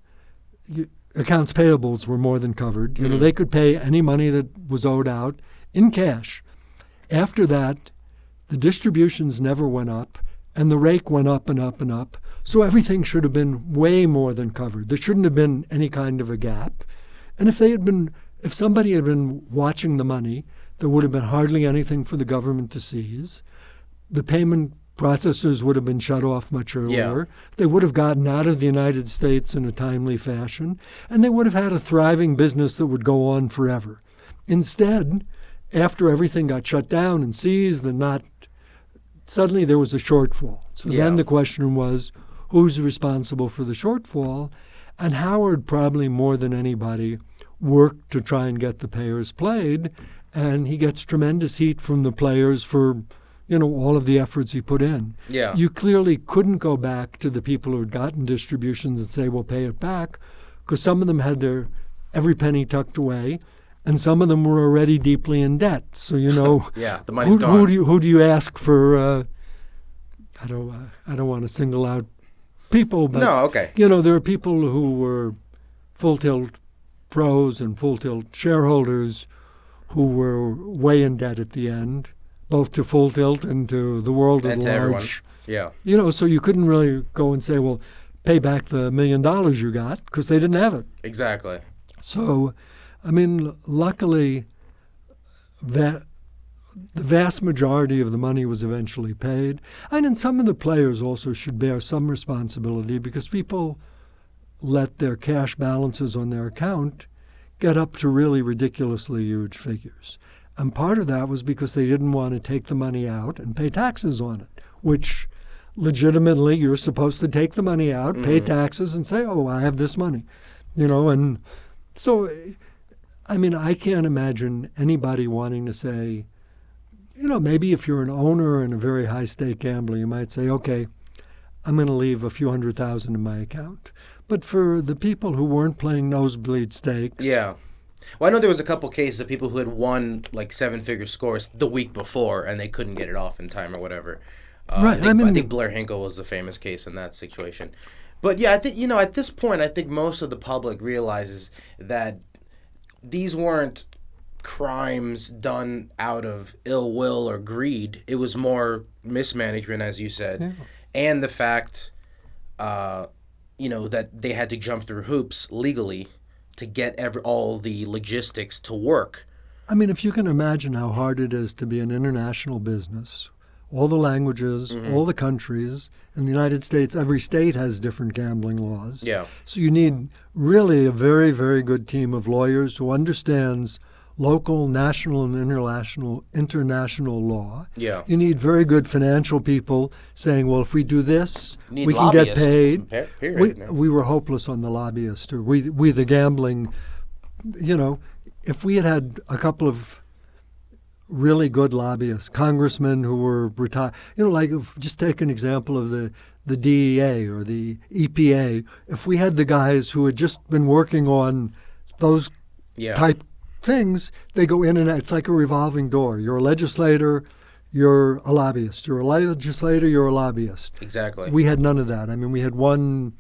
Accounts payables were more than covered. They could pay any money that was owed out in cash. After that, the distributions never went up, and the rake went up and up and up. So everything should have been way more than covered. There shouldn't have been any kind of a gap. And if somebody had been watching the money, there would have been hardly anything for the government to seize. The payment processors would have been shut off much earlier. Yeah. They would have gotten out of the United States in a timely fashion, and they would have had a thriving business that would go on forever. Instead, after everything got shut down and seized suddenly there was a shortfall. So then the question was, who's responsible for the shortfall? And Howard, probably more than anybody, worked to try and get the payers played, and he gets tremendous heat from the players for all of the efforts he put in. Yeah. You clearly couldn't go back to the people who had gotten distributions and say, well, pay it back, because some of them had their every penny tucked away, and some of them were already deeply in debt. So, yeah, the money's gone. Who do you ask for? I don't want to single out people, but no, okay. There are people who were Full Tilt pros and Full Tilt shareholders who were way in debt at the end, both to Full Tilt and to the world at large. Everyone. Yeah. So you couldn't really go and say, well, pay back the $1 million you got, because they didn't have it. Exactly. So, luckily, that the vast majority of the money was eventually paid. And then some of the players also should bear some responsibility because people let their cash balances on their account get up to really ridiculously huge figures. And part of that was because they didn't want to take the money out and pay taxes on it, which legitimately you're supposed to take the money out, pay taxes, and say, oh, I have this money. And so, I mean, I can't imagine anybody wanting to say, maybe if you're an owner in a very high-stake gambler, you might say, okay, I'm going to leave a few $100,000 in my account. But for the people who weren't playing nosebleed stakes... Yeah. Well, I know there was a couple cases of people who had won like 7-figure scores the week before and they couldn't get it off in time or whatever. Right. I think Blair Hinkle was the famous case in that situation. But yeah, I think, at this point, I think most of the public realizes that these weren't crimes done out of ill will or greed. It was more mismanagement, as you said, and the fact, that they had to jump through hoops legally to get all the logistics to work. I mean, if you can imagine how hard it is to be an international business, all the languages, all the countries. In the United States, every state has different gambling laws. Yeah. So you need really a very, very good team of lawyers who understands local, national, and international law. Yeah. You need very good financial people saying, well, if we do this, we can get paid. Period. We were hopeless on the lobbyists. We the gambling, if we had a couple of really good lobbyists, congressmen who were retired, just take an example of the DEA or the EPA. If we had the guys who had just been working on those type things, they go in and out. It's like a revolving door. You're a legislator, you're a lobbyist. You're a legislator, you're a lobbyist. Exactly. We had none of that. I mean, we had one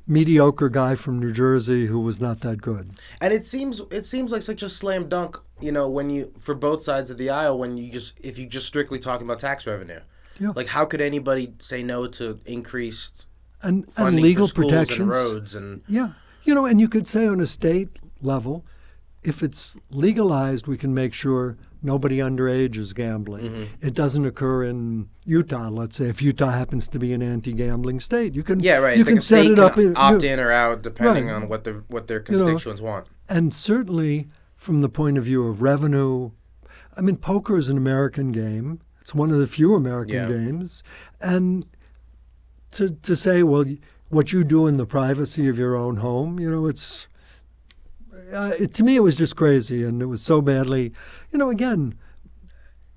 mediocre guy from New Jersey who was not that good. And it seems like such a slam dunk, when you, for both sides of the aisle, if you just strictly talking about tax revenue. Yeah. Like, how could anybody say no to increased and funding legal for schools protections and roads and and you could say on a state level, if it's legalized, we can make sure nobody underage is gambling. It doesn't occur in Utah. Let's say if Utah happens to be an anti-gambling state, you can You can set it up. Opt in or out depending on what their constituents want. And certainly from the point of view of revenue, I mean, poker is an American game. It's one of the few American games, and to say, well, what you do in the privacy of your own home, it's. To me, it was just crazy, and it was so badly, again,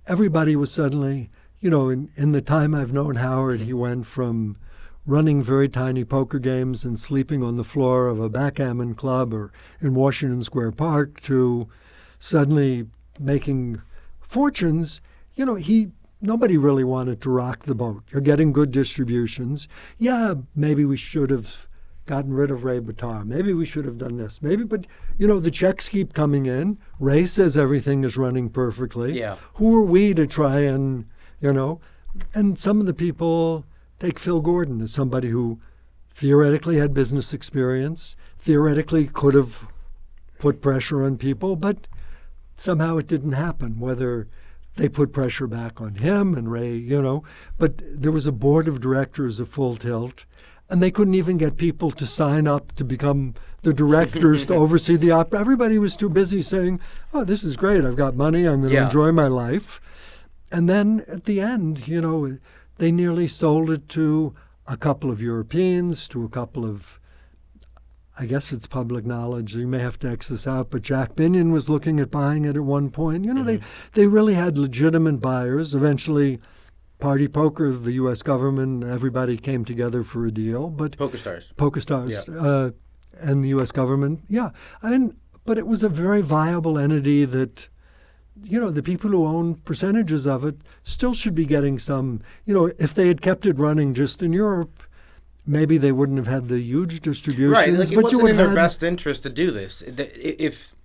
everybody was suddenly, in the time I've known Howard, he went from running very tiny poker games and sleeping on the floor of a backgammon club or in Washington Square Park to suddenly making fortunes. Nobody really wanted to rock the boat. You're getting good distributions. Yeah, maybe we should have gotten rid of Ray Bitar. Maybe we should have done this. But the checks keep coming in. Ray says everything is running perfectly. Yeah. Who are we to try and, and some of the people take Phil Gordon as somebody who theoretically had business experience, theoretically could have put pressure on people, but somehow it didn't happen, whether they put pressure back on him and Ray, but there was a board of directors of Full Tilt. And they couldn't even get people to sign up to become the directors to oversee the opera. Everybody was too busy saying, oh, this is great. I've got money. I'm going to enjoy my life. And then at the end, they nearly sold it to a couple of Europeans, to a couple of, I guess it's public knowledge. You may have to X this out, but Jack Binion was looking at buying it at one point. They really had legitimate buyers. Eventually, Party Poker, the U.S. government, everybody came together for a deal. But Poker Stars, and the U.S. government, but it was a very viable entity that, the people who own percentages of it still should be getting some. If they had kept it running just in Europe, maybe they wouldn't have had the huge distributions. Right, like it wasn't in their best interest to do this. If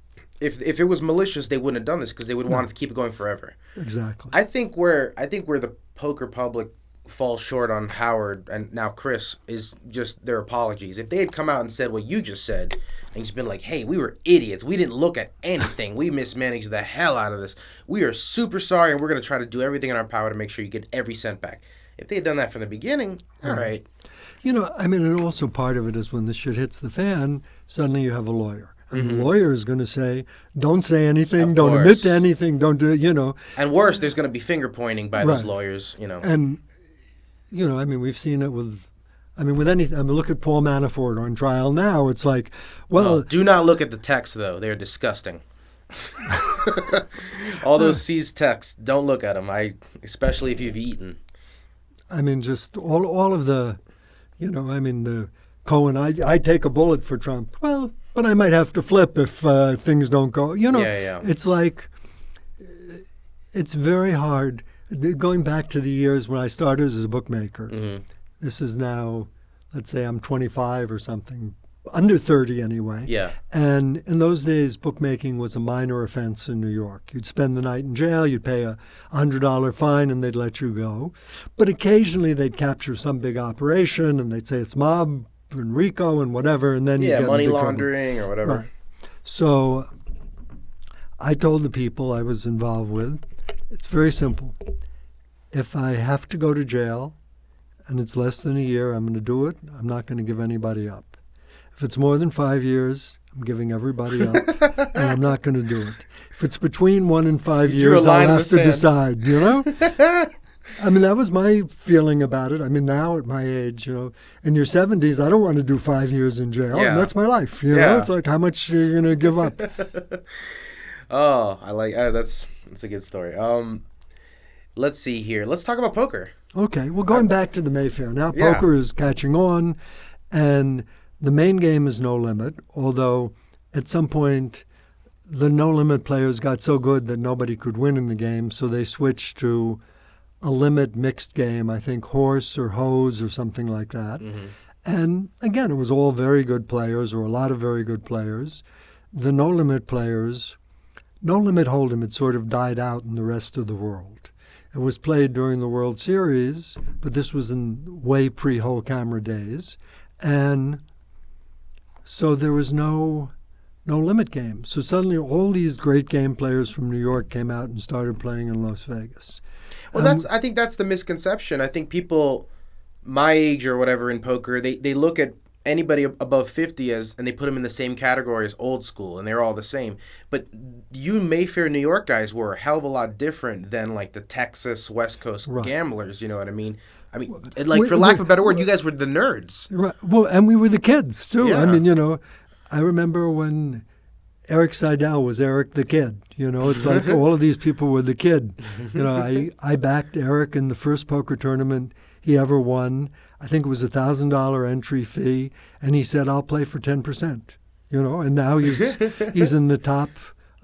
it was malicious, they wouldn't have done this because they would want it to keep it going forever. Exactly. I think where the poker public falls short on Howard and now Chris is just their apologies. If they had come out and said what you just said, and just been like, hey, we were idiots. We didn't look at anything. We mismanaged the hell out of this. We are super sorry, and we're going to try to do everything in our power to make sure you get every cent back. If they had done that from the beginning, all right. And also part of it is when the shit hits the fan, suddenly you have a lawyer. And the lawyer is going to say, don't say anything, don't admit to anything, don't do, And worse, there's going to be finger pointing by those lawyers, And, we've seen it with anything. Look at Paul Manafort on trial now. It's like, well. Do not look at the text, though. They're disgusting. All those seized texts, don't look at them, especially if you've eaten. Just all of the, the Cohen, I take a bullet for Trump. Well, but I might have to flip if things don't go. It's like, it's very hard. Going back to the years when I started as a bookmaker, this is now, let's say I'm 25 or something, under 30 anyway. Yeah. And in those days, bookmaking was a minor offense in New York. You'd spend the night in jail, you'd pay a $100 fine, and they'd let you go. But occasionally they'd capture some big operation, and they'd say it's mob and RICO and whatever, and then you get money in big laundering trouble. Or whatever. Right. So I told the people I was involved with, it's very simple. If I have to go to jail and it's less than a year, I'm going to do it. I'm not going to give anybody up. If it's more than 5 years, I'm giving everybody up, and I'm not going to do it. If it's between 1 and 5 years, I'll have to decide, That was my feeling about it. Now at my age, in your 70s, I don't want to do 5 years in jail, and that's my life, It's like, how much are you going to give up? That's a good story. Let's see here. Let's talk about poker. Okay, well, going back to the Mayfair. Now poker is catching on, and the main game is No Limit, although at some point the No Limit players got so good that nobody could win in the game, so they switched to a limit mixed game, I think horse or hose or something like that. And again, it was all very good players, or a lot of very good players. The No Limit players, No Limit Hold'em had sort of died out in the rest of the world. It was played during the World Series, but this was in way pre-whole camera days. And so there was no limit game. So suddenly all these great game players from New York came out and started playing in Las Vegas. Well, I think that's the misconception. I think people my age or whatever in poker, they look at anybody above 50 and they put them in the same category as old school, and they're all the same. But you Mayfair, New York guys were a hell of a lot different than like the Texas West Coast gamblers. You know what I mean? For lack of a better word, you guys were the nerds. Right. Well, and we were the kids, too. Yeah. I remember when Erik Seidel was Erik the Kid. It's like all of these people were the kid. I backed Erik in the first poker tournament he ever won. I think it was $1,000 entry fee. And he said, I'll play for 10%. And now he's in the top.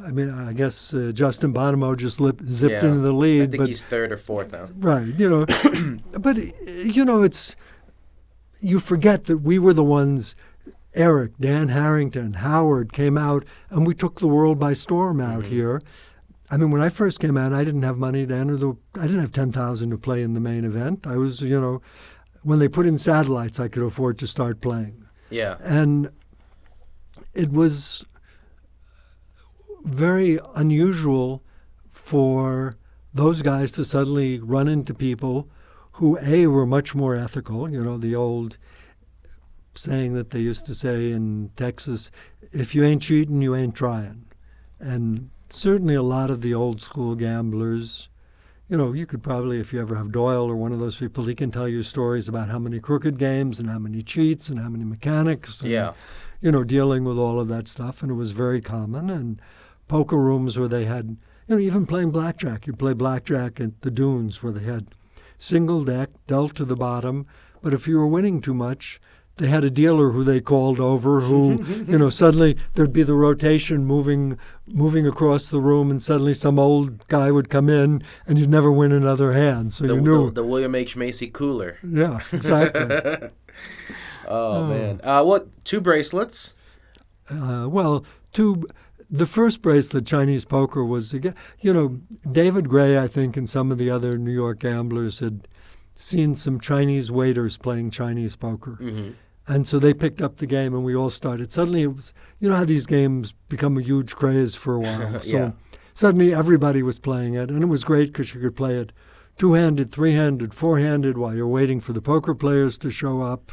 I guess Justin Bonomo just zipped into the lead. I think he's third or fourth now. Right, But, it's, you forget that we were the ones, Erik, Dan Harrington, Howard came out, and we took the world by storm out here. When I first came out, I didn't have money to enter I didn't have $10,000 to play in the main event. I was, when they put in satellites, I could afford to start playing. Yeah. And it was very unusual for those guys to suddenly run into people who, A, were much more ethical, the old saying that they used to say in Texas, if you ain't cheating, you ain't trying. And certainly a lot of the old school gamblers, you could probably, if you ever have Doyle or one of those people, he can tell you stories about how many crooked games and how many cheats and how many mechanics and, dealing with all of that stuff. And it was very common. And poker rooms where they had, even playing blackjack. You'd play blackjack at the Dunes where they had single deck, dealt to the bottom. But if you were winning too much, they had a dealer who they called over who, suddenly there'd be the rotation moving across the room, and suddenly some old guy would come in and you'd never win another hand. So you knew. The William H. Macy cooler. Yeah, exactly. Man. 2 bracelets? The first bracelet, Chinese poker, was, David Gray, I think, and some of the other New York gamblers had seen some Chinese waiters playing Chinese poker. Mm-hmm. And so they picked up the game, and we all started. Suddenly it was, you know how these games become a huge craze for a while. So Yeah. suddenly everybody was playing it, and it was great because you could play it two-handed, three-handed, four-handed while you're waiting for the poker players to show up.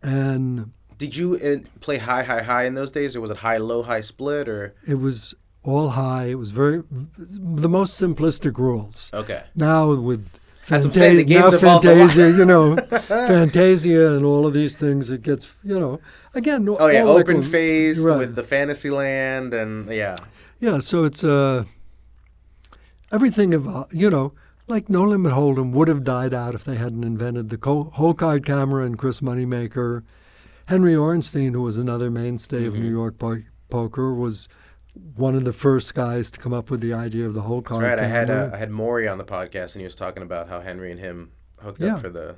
And Did you play high in those days, or was it high-low, high split, or? it was all high. It was the most simplistic rules. Okay. Now with That's what I'm saying, the games now evolved a lot. Fantasia, you know, Fantasia and all of these things, it gets, you know, again. Oh yeah, all like open a- faced right. with the fantasy land, and yeah. Yeah, so it's everything of, you know, like No Limit Hold'em would have died out if they hadn't invented the whole card camera and Chris Moneymaker. Henry Orenstein, who was another mainstay of New York poker, was one of the first guys to come up with the idea of the whole card That's right. camera. I had Maury on the podcast, and he was talking about how Henry and him hooked Yeah. up for the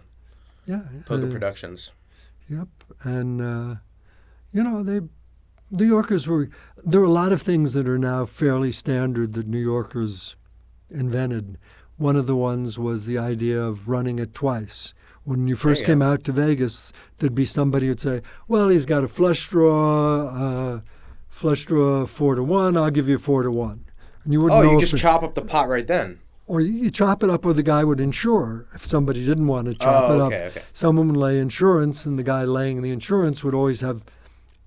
Yeah, poker productions. Yep, and you know, New Yorkers there were a lot of things that are now fairly standard that New Yorkers invented. One of the ones was the idea of running it twice. When you first came out to Vegas, there'd be somebody who'd say, well, he's got a flush draw 4-1, I'll give you 4-1. And you wouldn't know You if just chop up the pot right then. or you chop it up, or the guy would insure. If somebody didn't want to chop it up, okay. someone would lay insurance, and the guy laying the insurance would always have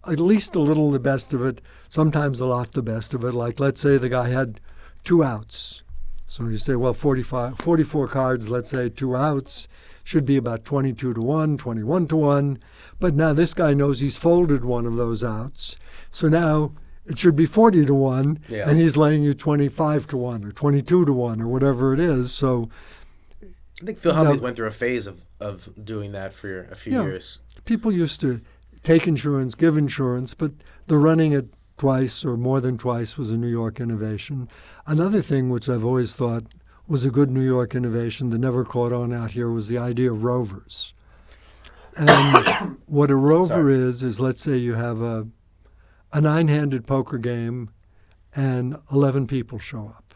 at least a little the best of it, sometimes a lot the best of it. Like, let's say the guy had 2 outs. So you say, well, 44 cards, let's say 2 outs, should be about 22-1, 21-1. But now this guy knows he's folded one of those outs. So now it should be 40-1, and he's laying you 25-1 or 22-1 or whatever it is. So I think Phil Hellmuth went through a phase of doing that for a few years. People used to take insurance, give insurance, but the running it twice or more than twice was a New York innovation. Another thing which I've always thought was a good New York innovation that never caught on out here was the idea of rovers. And what a rover is let's say you have a 9-handed poker game and 11 people show up.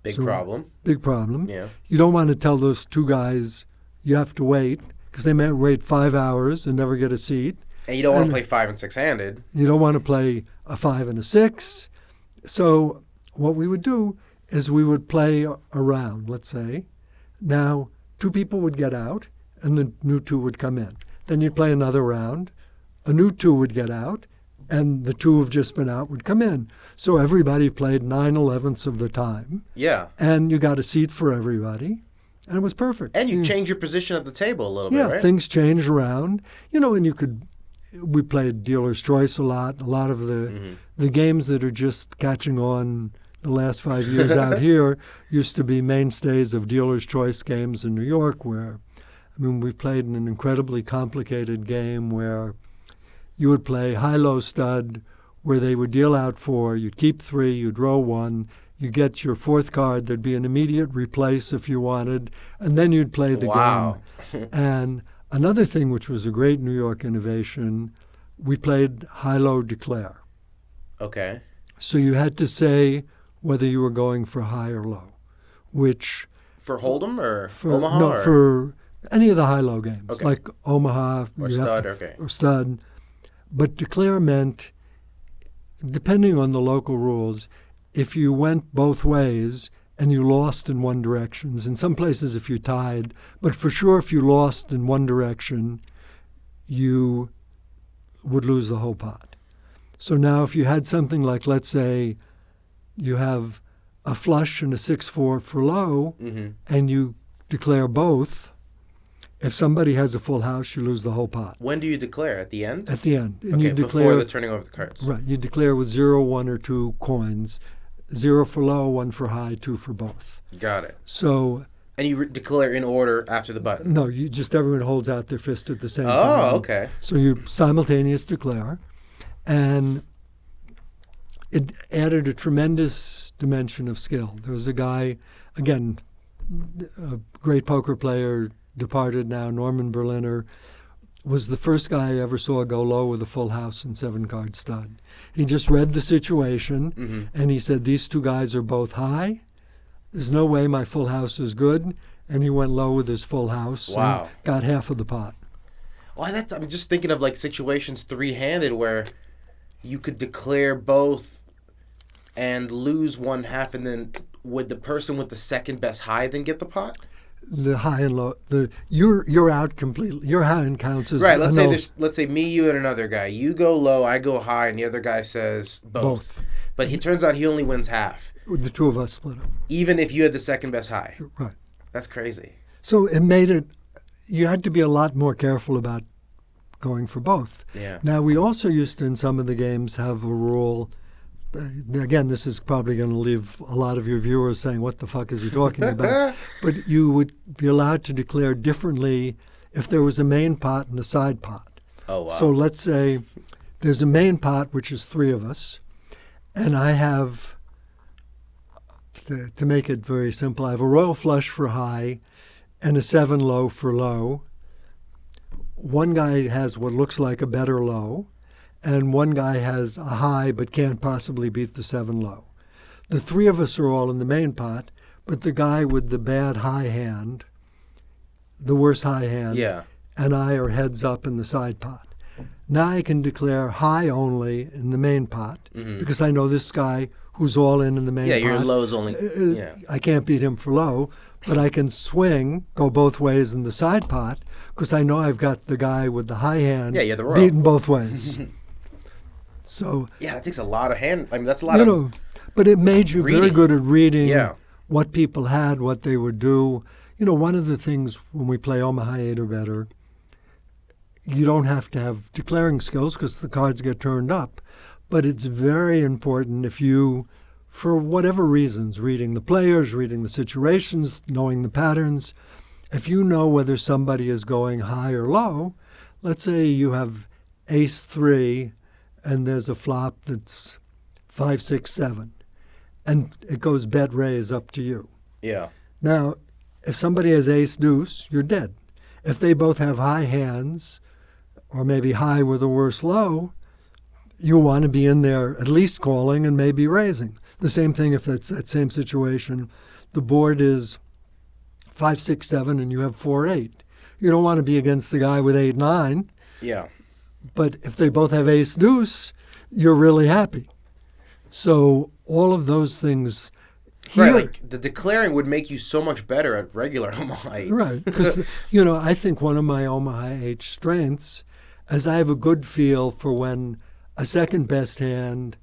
Big problem. Big problem. Yeah. You don't want to tell those 2 guys you have to wait, because they may wait 5 hours and never get a seat. And you don't want to play 5 and 6-handed. You don't want to play a 5 and a 6. So what we would do is we would play a round, let's say. Now, 2 people would get out, and the new 2 would come in. Then you'd play another round. A new 2 would get out, and the 2 who've just been out would come in. So everybody played 9/11ths of the time. Yeah. And you got a seat for everybody, and it was perfect. And you change your position at the table a little bit, right? Things change around. You know, and we played Dealer's Choice a lot. A lot of the games that are just catching on the last 5 years out here used to be mainstays of Dealer's Choice games in New York, where, I mean, we played in an incredibly complicated game where you would play high-low stud, where they would deal out 4, you'd keep 3, you'd roll 1, you get your 4th card, there'd be an immediate replace if you wanted, and then you'd play the game. And another thing which was a great New York innovation, we played high-low declare. Okay. So you had to whether you were going for high or low, which... For Hold'em or Omaha? No, or? for any of the high-low games, Okay. like Omaha. Or Stud, Or Stud. But declare meant, depending on the local rules, if you went both ways and you lost in one direction, in some places if you tied, but for sure if you lost in one direction, you would lose the whole pot. So now if you had something like, let's say, you have a flush and a 6-4 for low, and you declare both, if somebody has a full house, you lose the whole pot. When do you declare? At the end? At the end. And Okay, you declare, before the turning over the cards. Right. You declare with 0, 1, or 2 coins. 0 for low, 1 for high, 2 for both. Got it. So... And you declare in order after the button? No, everyone holds out their fist at the same time. Oh, okay. So you simultaneous declare. And it added a tremendous dimension of skill. There was a guy, again, a great poker player, departed now, Norman Berliner, was the first guy I ever saw go low with a full house and 7-card stud. He just read the situation, and he said, these 2 guys are both high. There's no way my full house is good, and he went low with his full house Wow. and got half of the pot. Well, I'm just thinking of like situations three-handed where you could declare both and lose one half, and then would the person with the second best high then get the pot? The high and low, you're out completely. Your hand counts as Right. Let's say me, you, and another guy. You go low, I go high, and the other guy says both. But he turns out he only wins half. The two of us split up. Even if you had the second best high. Right. That's crazy. So it made it. You had to be a lot more careful about going for both. Yeah. Now we also used to in some of the games have a rule. Again, this is probably going to leave a lot of your viewers saying, what the fuck is he talking about? But you would be allowed to declare differently if there was a main pot and a side pot. Oh, wow. So let's say there's a main pot, which is three of us, and I have, to make it very simple, I have a royal flush for high and a 7 low for low. One guy has what looks like a better low, and one guy has a high but can't possibly beat the 7 low. The three of us are all in the main pot, but the guy with the bad high hand, the worst high hand, and I are heads up in the side pot. Now I can declare high only in the main pot because I know this guy who's all in the main pot. Yeah, your low's only. I can't beat him for low, but I can swing, go both ways in the side pot because I know I've got the guy with the high hand beaten both ways. So yeah, it takes a lot of hand. I mean, that's a lot of. But it made you very good at reading what people had, what they would do. One of the things when we play Omaha 8 or better, you don't have to have declaring skills because the cards get turned up. But it's very important if you, for whatever reasons, reading the players, reading the situations, knowing the patterns, if you know whether somebody is going high or low, let's say you have ace 3 and there's a flop that's 5, 6, 7, and it goes bet raise up to you. Yeah. Now, if somebody has ace deuce, you're dead. If they both have high hands, or maybe high with a worse low, you want to be in there at least calling and maybe raising. The same thing if it's that same situation. The board is 5, 6, 7, and you have 4, 8. You don't want to be against the guy with 8, 9. Yeah. But if they both have ace deuce, you're really happy. So all of those things here, right, like the declaring would make you so much better at regular Omaha 8. Right, because I think one of my Omaha 8 strengths is I have a good feel for when a second best hand,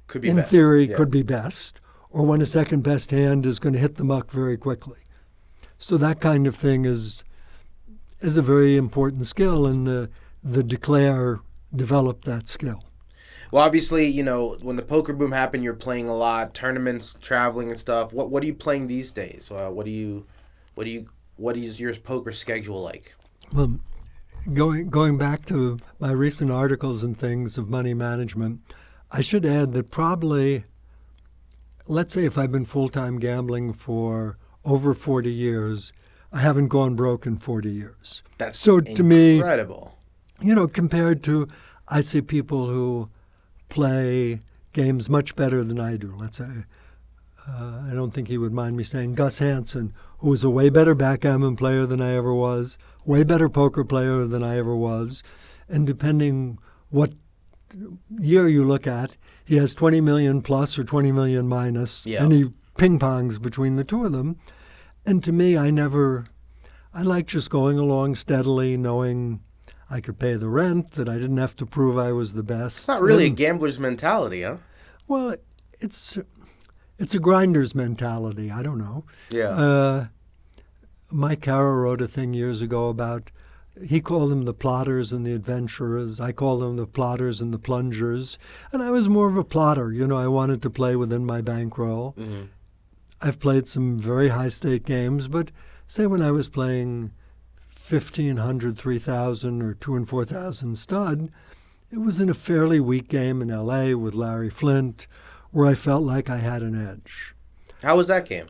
could be in best. theory, could be best, or when a second best hand is going to hit the muck very quickly. So that kind of thing is a very important skill, and the declare developed that skill. Well, obviously, when the poker boom happened, you're playing a lot, tournaments, traveling and stuff. What are you playing these days? What is your poker schedule like? Well, going back to my recent articles and things of money management, I should add that probably, let's say if I've been full-time gambling for over 40 years, I haven't gone broke in 40 years. That's so to me, incredible. Compared to, I see people who play games much better than I do. Let's say, I don't think he would mind me saying Gus Hansen, who was a way better backgammon player than I ever was, way better poker player than I ever was, and depending what year you look at, he has 20 million plus or 20 million minus, and he ping-pongs between the two of them. And to me, I like just going along steadily, knowing I could pay the rent, that I didn't have to prove I was the best. It's not really a gambler's mentality, huh? Well, it's a grinder's mentality. I don't know. Yeah. Mike Carroll wrote a thing years ago about, he called them the plotters and the adventurers. I call them the plotters and the plungers. And I was more of a plotter. I wanted to play within my bankroll. Mm-hmm. I've played some very high-stake games, but say when I was playing 1,500, 3,000, or 2,000 and 4,000 stud, it was in a fairly weak game in L.A. with Larry Flynt, where I felt like I had an edge. How was that game?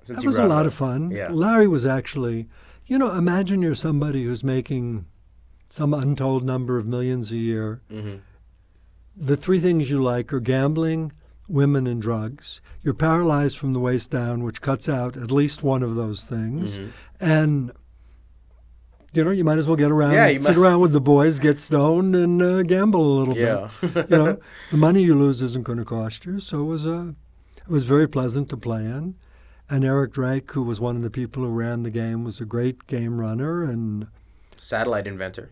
That was a lot of fun. Yeah. Larry was actually, imagine you're somebody who's making some untold number of millions a year. Mm-hmm. The three things you like are gambling, women, and drugs. You're paralyzed from the waist down, which cuts out at least one of those things. And, you might as well get around, sit around with the boys, get stoned, and gamble a little bit. The money you lose isn't going to cost you. So it was very pleasant to play in. And Eric Drake, who was one of the people who ran the game, was a great game runner and satellite inventor,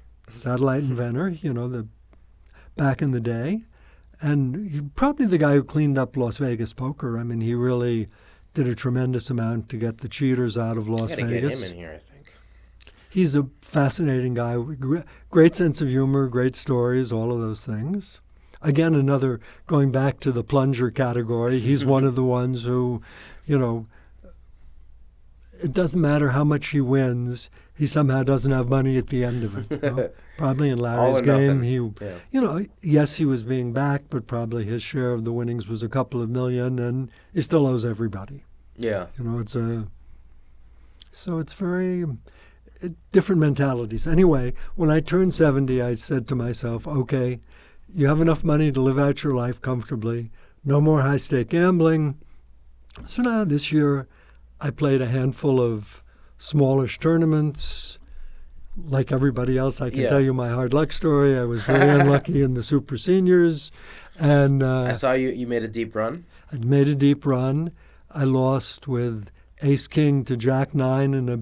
back in the day. And probably the guy who cleaned up Las Vegas poker. I mean, he really did a tremendous amount to get the cheaters out of Las Vegas. Get him in here, I think. He's a fascinating guy. Great sense of humor, great stories, all of those things. Again, going back to the plunger category, he's one of the ones who, it doesn't matter how much he wins, he somehow doesn't have money at the end of it. Probably in Larry's game, yes, he was being backed, but probably his share of the winnings was a couple of million, and he still owes everybody. Yeah. So it's very different mentalities. Anyway, when I turned 70, I said to myself, okay, you have enough money to live out your life comfortably, no more high-stake gambling. So now this year, I played a handful of smallish tournaments. Like everybody else, I can tell you my hard luck story. I was very unlucky in the Super Seniors. And I saw you made a deep run. I made a deep run. I lost with Ace-King to Jack-9 in a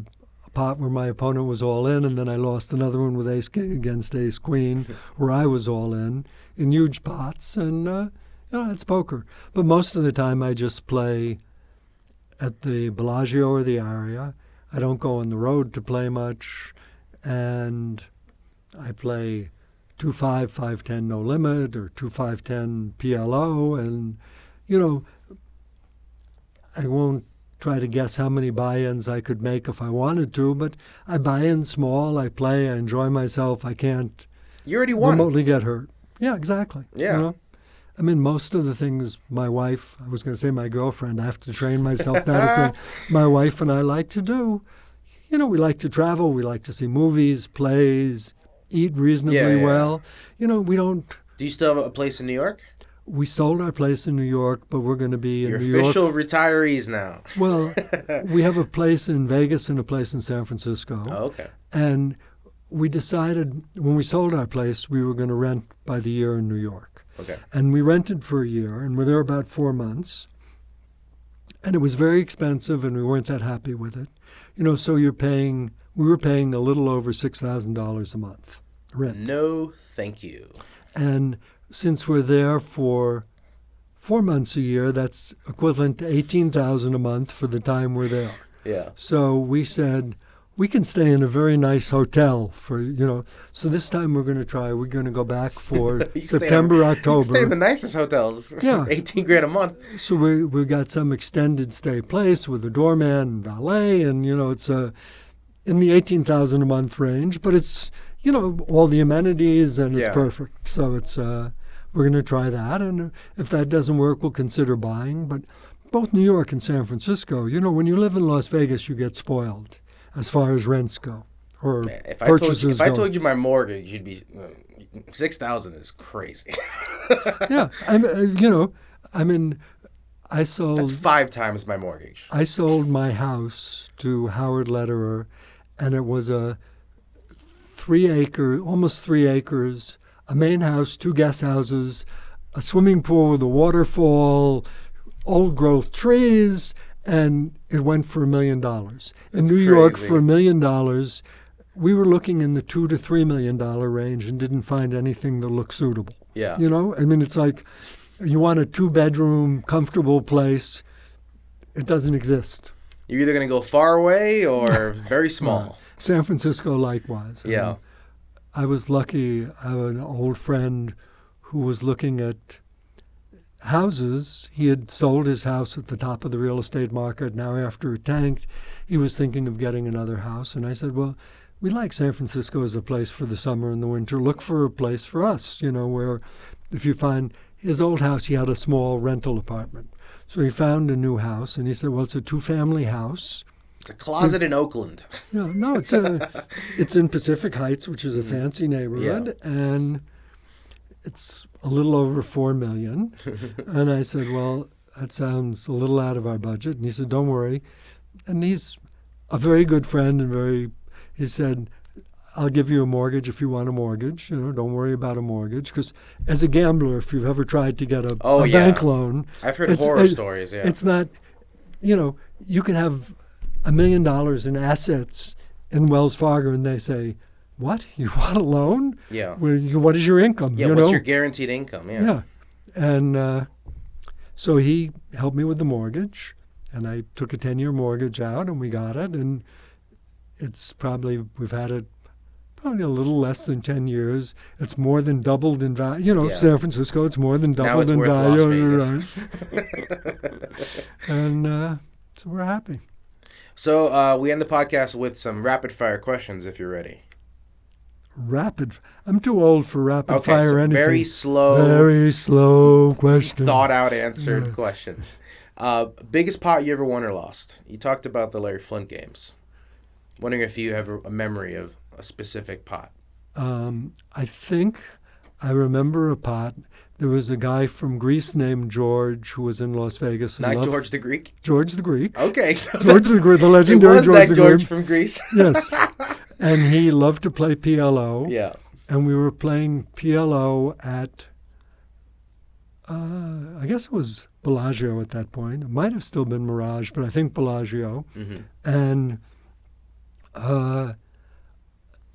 pot where my opponent was all in, and then I lost another one with Ace-King against Ace-Queen where I was all in huge pots. And, it's poker. But most of the time I just play at the Bellagio or the Aria. I don't go on the road to play much. And I play 2-5, 5-10 no limit or 2-5-10 PLO. And, I won't try to guess how many buy-ins I could make if I wanted to, but I buy in small, I play, I enjoy myself. I can't You already won. remotely get hurt. Yeah, exactly. Yeah. I mean, most of the things my wife, I was going to say my girlfriend, I have to train myself now to say my wife and I like to do. We like to travel, we like to see movies, plays, eat reasonably well. We don't... Do you still have a place in New York? We sold our place in New York, but we're going to be in New York. You're official retirees now. Well, we have a place in Vegas and a place in San Francisco. Oh, okay. And we decided when we sold our place, we were going to rent by the year in New York. Okay. And we rented for a year, and we're there about 4 months. And it was very expensive, and we weren't that happy with it. So we were paying a little over $6,000 a month rent. No, thank you. And since we're there for 4 months a year, that's equivalent to $18,000 a month for the time we're there. Yeah. So we said, we can stay in a very nice hotel for, so this time we're going to go back for September, October. You can stay in the nicest hotels. Yeah. $18,000 a month. So we got some extended stay place with a doorman and valet, and, it's in the $18,000 a month range, but it's, all the amenities, and it's perfect. So it's, we're going to try that, and if that doesn't work, we'll consider buying. But both New York and San Francisco, when you live in Las Vegas, you get spoiled as far as rents go, or purchases go. If I told you my mortgage, you'd be $6,000 is crazy. Yeah, I sold. That's 5 times my mortgage. I sold my house to Howard Lederer, and it was a almost 3 acres, a main house, 2 guest houses, a swimming pool with a waterfall, old growth trees. And it went for $1 million. In New York, for $1 million, we were looking in the $2 to $3 million range and didn't find anything that looked suitable. Yeah. It's like you want a 2-bedroom, comfortable place. It doesn't exist. You're either going to go far away or very small. San Francisco, likewise. Yeah. I was lucky. I have an old friend who was looking at houses. He had sold his house at the top of the real estate market. Now, after it tanked, he was thinking of getting another house. And I said, well, we like San Francisco as a place for the summer and the winter. Look for a place for us, where if you find his old house, he had a small rental apartment. So he found a new house, and he said, well, it's a 2-family house. It's a closet in Oakland. No, it's in Pacific Heights, which is a fancy neighborhood. Yeah. And it's a little over $4 million. And I said, well, that sounds a little out of our budget. And he said, don't worry. And he's a very good friend he said, I'll give you a mortgage if you want a mortgage. Don't worry about a mortgage. Because as a gambler, if you've ever tried to get a bank loan. I've heard horror stories, yeah. It's not, you can have $1 million in assets in Wells Fargo and they say, what? You want a loan? Yeah. What is your income? Yeah, what's your guaranteed income? Yeah. Yeah. And so he helped me with the mortgage, and I took a 10-year mortgage out, and we got it. And we've had it probably a little less than 10 years. It's more than doubled in value. San Francisco, it's more than doubled in value. Las Vegas. And so we're happy. So we end the podcast with some rapid-fire questions, if you're ready. I'm too old for rapid fire so anything. Very slow questions. Thought out answered questions. Biggest pot you ever won or lost? You talked about the Larry Flynt games. Wondering if you have a memory of a specific pot. I think I remember a pot. There was a guy from Greece named George who was in Las Vegas. Not George the Greek? George the Greek. Okay. George the Greek, the legendary George the Greek. George from Greece? Yes. And he loved to play PLO. Yeah. And we were playing PLO at, I guess it was Bellagio at that point. It might have still been Mirage, but I think Bellagio. Mm-hmm. And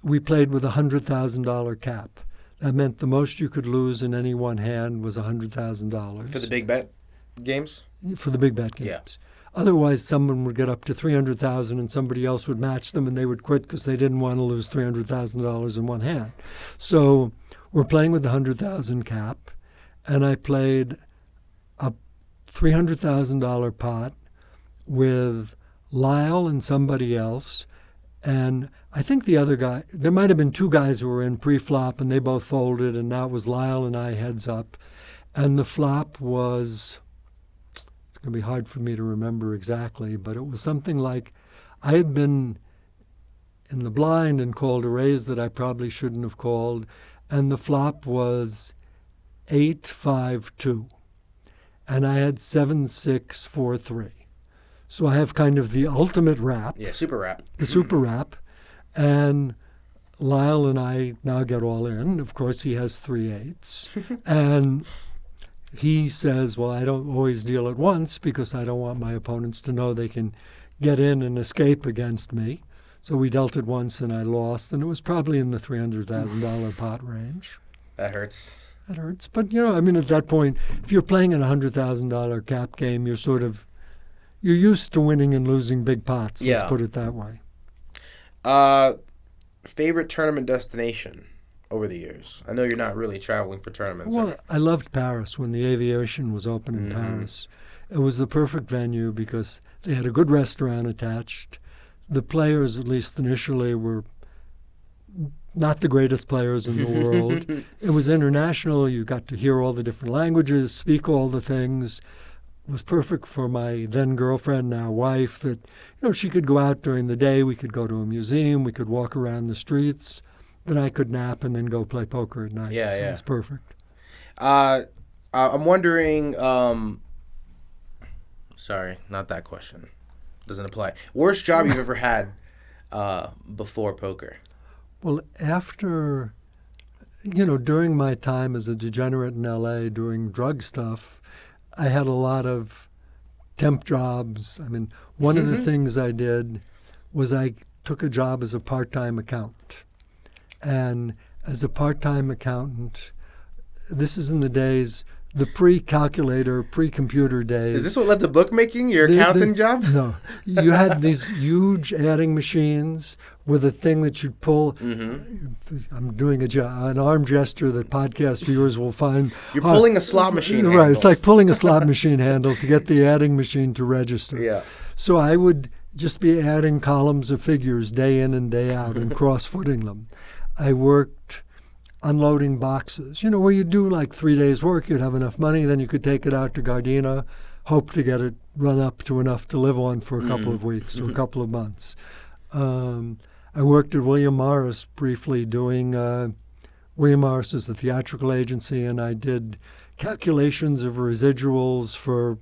we played with a $100,000 cap. That meant the most you could lose in any one hand was $100,000. For the big bet games? For the big bet games. Yeah. Otherwise, someone would get up to $300,000 and somebody else would match them and they would quit because they didn't want to lose $300,000 in one hand. So we're playing with the $100,000 cap, and I played a $300,000 pot with Lyle and somebody else. And I think the other guy, there might have been two guys who were in pre-flop and they both folded, and now it was Lyle and I heads up. And the flop was, it's going to be hard for me to remember exactly, but it was something like I had been in the blind and called a raise that I probably shouldn't have called, and the flop was 8-5-2. And I had 7-6-4-3. So I have kind of the ultimate wrap. Yeah, super wrap. The super wrap. And Lyle and I now get all in. Of course, he has 3-8s. And he says, well, I don't always deal at once because I don't want my opponents to know they can get in and escape against me. So we dealt it once and I lost. And it was probably in the $300,000 pot range. That hurts. That hurts. But, at that point, if you're playing in a $100,000 cap game, you're used to winning and losing big pots. Yeah. Let's put it that way. Favorite tournament destination over the years? I know you're not really traveling for tournaments. Well, I loved Paris when the aviation was open in Paris. It was the perfect venue because they had a good restaurant attached. The players, at least initially, were not the greatest players in the world. It was international. You got to hear all the different languages, speak all the things. It was perfect for my then girlfriend, now wife, that she could go out during the day, we could go to a museum, we could walk around the streets, then I could nap and then go play poker at night. Yeah, so yeah. It was perfect. I'm wondering, sorry, not that question. Doesn't apply. Worst job you've ever had before poker? Well, after, during my time as a degenerate in L.A. doing drug stuff, I had a lot of temp jobs. I mean, one of the things I did was I took a job as a part-time accountant. And as a part-time accountant, this is in the days, the pre-calculator, pre-computer days. Is this what led to bookmaking, your accounting job? No. You had these huge adding machines with a thing that you'd pull. I'm doing an arm gesture that podcast viewers will find. You're pulling a slot machine handle. Right. It's like pulling a slot machine handle to get the adding machine to register. Yeah. So I would just be adding columns of figures day in and day out and cross-footing them. I worked unloading boxes, where you do like 3 days work, you'd have enough money, then you could take it out to Gardena, hope to get it run up to enough to live on for a couple of weeks or a couple of months. I worked at William Morris briefly doing William Morris is the theatrical agency, and I did calculations of residuals for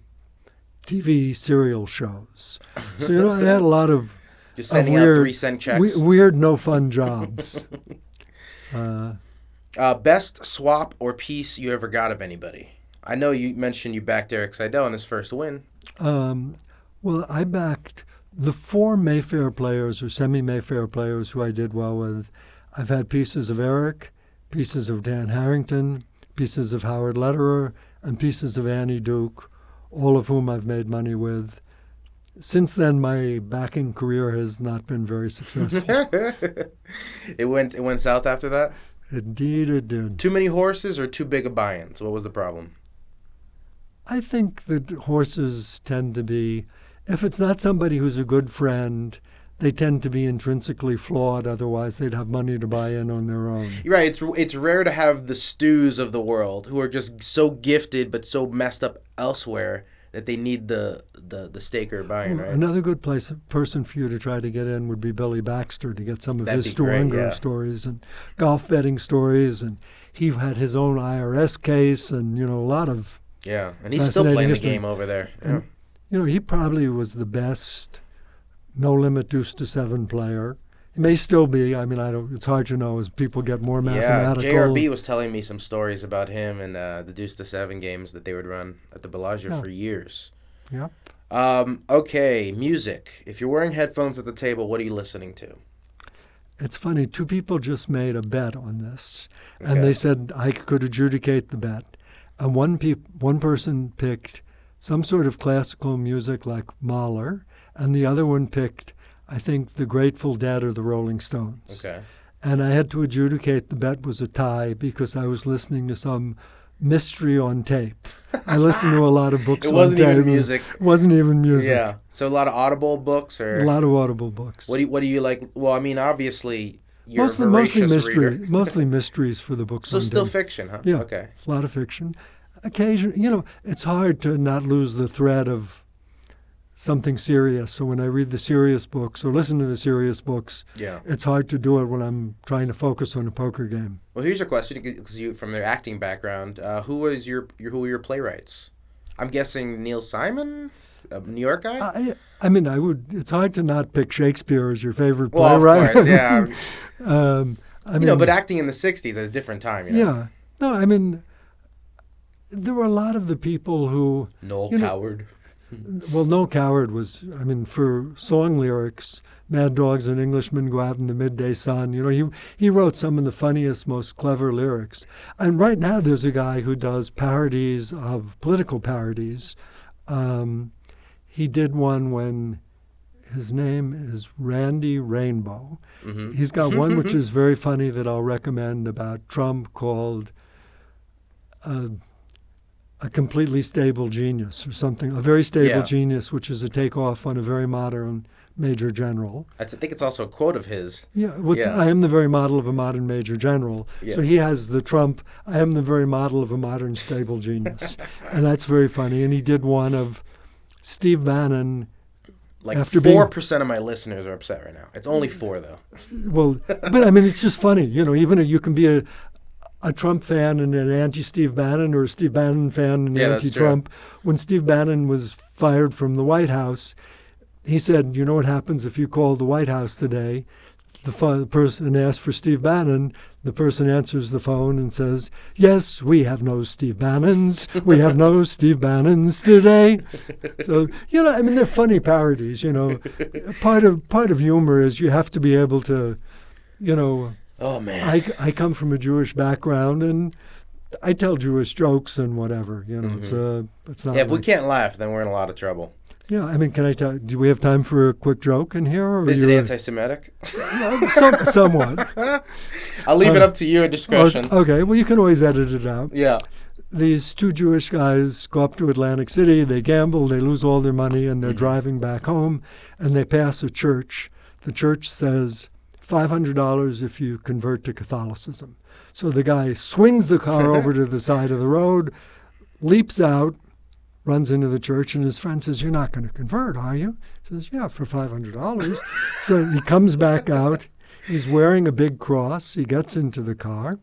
TV serial shows. So, I had a lot of Just sending weird, out 3-cent checks. Weird, no fun jobs. Best swap or piece you ever got of anybody? I know you mentioned you backed Erik Seidel in his first win. Well, I backed the 4 Mayfair players or semi-Mayfair players who I did well with. I've had pieces of Erik, pieces of Dan Harrington, pieces of Howard Lederer, and pieces of Annie Duke, all of whom I've made money with. Since then, my backing career has not been very successful. It went south after that? Indeed it did. Too many horses or too big a buy-ins? What was the problem? I think that horses tend to be, if it's not somebody who's a good friend, they tend to be intrinsically flawed. Otherwise, they'd have money to buy in on their own. You're right. It's rare to have the Stews of the world who are just so gifted but so messed up elsewhere that they need the staker buy-in, right? Another good person for you to try to get in would be Billy Baxter, to get some of his Stu Ungar stories and golf betting stories. And he had his own IRS case and, a lot of... Yeah, and he's still playing the game over there. And, he probably was the best no-limit deuce to 7 player. He may still be. I mean, it's hard to know as people get more mathematical. Yeah, JRB was telling me some stories about him and the deuce to 7 games that they would run at the Bellagio for years. Yep. Okay, music. If you're wearing headphones at the table, what are you listening to? It's funny. 2 people just made a bet on this, and they said I could adjudicate the bet. And one person picked some sort of classical music like Mahler, and the other one picked, I think, the Grateful Dead or the Rolling Stones. Okay. And I had to adjudicate the bet was a tie because I was listening to some mystery on tape. I listened to a lot of books on tape. It wasn't even music. It wasn't even music. Yeah. So a lot of Audible books or... A lot of Audible books. What do you like? Well, I mean, obviously... Mostly mysteries for the books. So still fiction, huh? Yeah, okay. A lot of fiction. Occasionally, it's hard to not lose the thread of something serious. So when I read the serious books or listen to the serious books, it's hard to do it when I'm trying to focus on a poker game. Well, here's your question, because you from their acting background. Who were your playwrights? I'm guessing Neil Simon, a New York guy. It's hard to not pick Shakespeare as your favorite playwright. Well, of course, yeah. But acting in the '60s is a different time. Yeah. No, there were a lot of the people who... Noel Coward. Well, Noel Coward was, for song lyrics, Mad Dogs and Englishmen Go Out in the Midday Sun, he wrote some of the funniest, most clever lyrics. And right now there's a guy who does parodies of political parodies. He did one when his name is Randy Rainbow. Mm-hmm. He's got one which is very funny that I'll recommend about Trump called... A completely stable genius or something, a very stable genius, which is a takeoff on a very modern major general. I think it's also a quote of his. I am the very model of a modern major general. Yeah. So he has the Trump, I am the very model of a modern stable genius. And that's very funny. And he did one of Steve Bannon. Like 4% of my listeners are upset right now. It's only 4, though. Well, but it's just funny. Even you can be a Trump fan and an anti-Steve Bannon, or a Steve Bannon fan and anti-Trump. When Steve Bannon was fired from the White House, he said, you know what happens if you call the White House today? The person asks for Steve Bannon. The person answers the phone and says, yes, we have no Steve Bannons. We have no Steve Bannons today. So, they're funny parodies, Part of humor is you have to be able to, Oh, man. I come from a Jewish background, and I tell Jewish jokes and whatever. It's not. Yeah, if we can't laugh, then we're in a lot of trouble. Yeah, can I tell? Do we have time for a quick joke in here? Or is it anti-Semitic? Somewhat. I'll leave it up to your discretion. Okay, well, you can always edit it out. Yeah. These 2 Jewish guys go up to Atlantic City, they gamble, they lose all their money, and they're driving back home, and they pass a church. The church says, $500 if you convert to Catholicism. So the guy swings the car over to the side of the road, leaps out, runs into the church, and his friend says, you're not going to convert, are you? He says, yeah, for $500. So he comes back out. He's wearing a big cross. He gets into the car.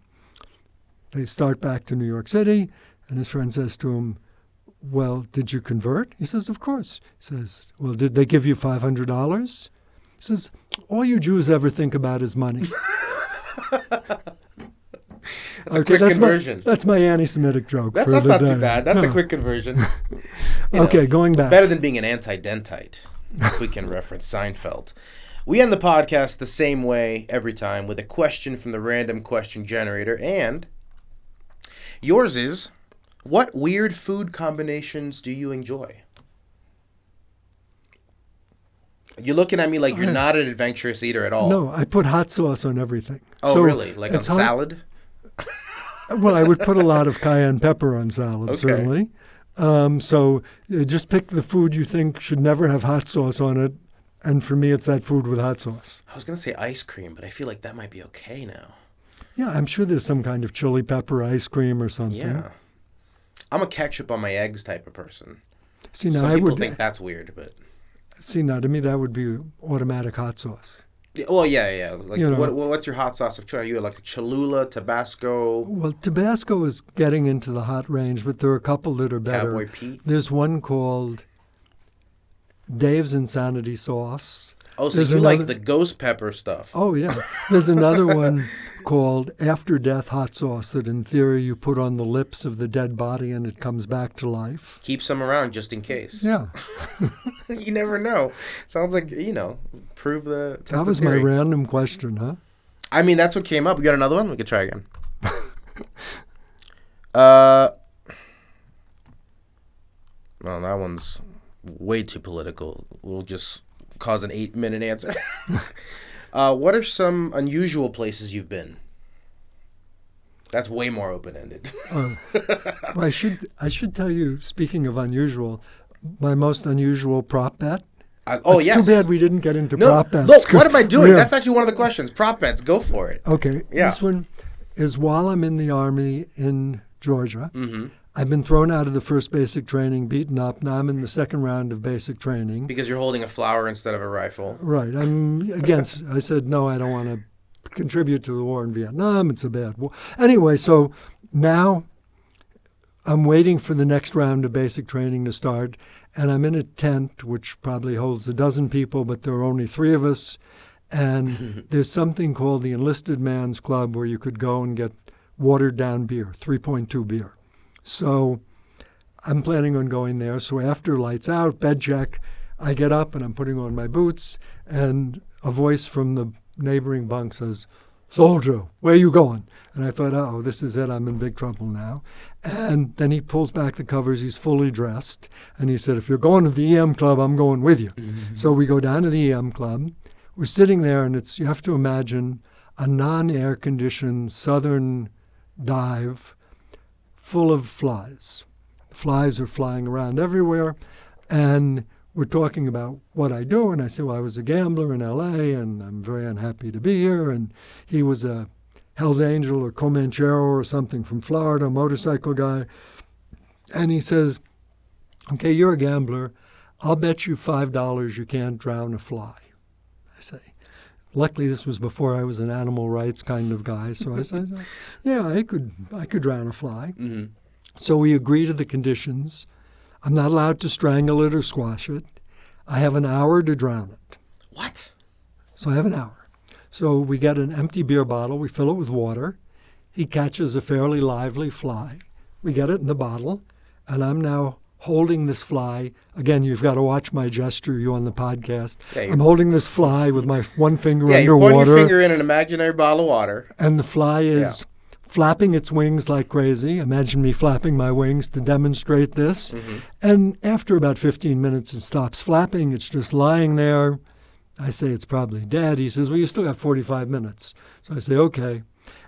they start back to New York City, and his friend says to him, well, did you convert? He says, of course. He says, well, did they give you $500? He says, all you Jews ever think about is money. That's a quick conversion. That's my anti-Semitic joke. That's not too bad. That's a quick conversion. Okay, going back. Better than being an anti-dentite, if we can reference Seinfeld. We end the podcast the same way every time with a question from the random question generator. And yours is, what weird food combinations do you enjoy? You're looking at me like you're not an adventurous eater at all. No, I put hot sauce on everything. Oh, so really? Like on salad? Well, I would put a lot of cayenne pepper on salad, certainly. So just pick the food you think should never have hot sauce on it. And for me, it's that food with hot sauce. I was going to say ice cream, but I feel like that might be okay now. Yeah, I'm sure there's some kind of chili pepper ice cream or something. Yeah. I'm a ketchup on my eggs type of person. See, now Some people think that's weird, but... See, now to me, that would be automatic hot sauce. Well, yeah. Like, what's your hot sauce of choice? Are you like a Cholula, Tabasco? Well, Tabasco is getting into the hot range, but there are a couple that are better. Cowboy Pete? There's one called Dave's Insanity Sauce. Oh, so you like the ghost pepper stuff. Oh, yeah. There's another one called After Death Hot Sauce that in theory you put on the lips of the dead body and it comes back to life. Keep some around just in case. Yeah. You never know. Sounds like, prove the test. That was my random question, huh? I mean, that's what came up. We got another one? We could try again. Well, that one's way too political. We'll just cause an 8-minute answer. What are some unusual places you've been? That's way more open-ended. Well, I should tell you, speaking of unusual, my most unusual prop bet. Yes. It's too bad we didn't get into prop bets. Look, what am I doing? Yeah. That's actually one of the questions. Prop bets. Go for it. Okay. Yeah. This one is while I'm in the Army in Georgia. Mm-hmm. I've been thrown out of the first basic training, beaten up. Now I'm in the second round of basic training. Because you're holding a flower instead of a rifle. Right. I'm against. I said, no, I don't want to contribute to the war in Vietnam. It's a bad war. Anyway, so now I'm waiting for the next round of basic training to start. And I'm in a tent, which probably holds a dozen people, but there are only 3 of us. And there's something called the Enlisted Man's Club where you could go and get watered down beer, 3.2 beer. So I'm planning on going there. So after lights out, bed check, I get up and I'm putting on my boots. And a voice from the neighboring bunk says, "Soldier, where are you going?" And I thought, oh, this is it. I'm in big trouble now. And then he pulls back the covers. He's fully dressed. And he said, "If you're going to the EM Club, I'm going with you." Mm-hmm. So we go down to the EM Club. We're sitting there, and you have to imagine a non-air conditioned southern dive full of flies. Flies are flying around everywhere. And we're talking about what I do. And I say, well, I was a gambler in L.A., and I'm very unhappy to be here. And he was a Hell's Angel or Comanchero or something from Florida, a motorcycle guy. And he says, okay, you're a gambler. I'll bet you $5 you can't drown a fly. I say, luckily this was before I was an animal rights kind of guy. So I said, yeah, I could drown a fly. Mm-hmm. So we agree to the conditions. I'm not allowed to strangle it or squash it. I have an hour to drown it. What? So I have an hour. So we get an empty beer bottle. We fill it with water. He catches a fairly lively fly. We get it in the bottle. And I'm now holding this fly. Again, you've got to watch my gesture, you on the podcast. Yeah, I'm holding this fly with my one finger underwater. You're putting your finger in an imaginary bottle of water. And the fly is flapping its wings like crazy. Imagine me flapping my wings to demonstrate this. Mm-hmm. And after about 15 minutes, it stops flapping. It's just lying there. I say it's probably dead. He says, well, you still got 45 minutes. So I say, okay.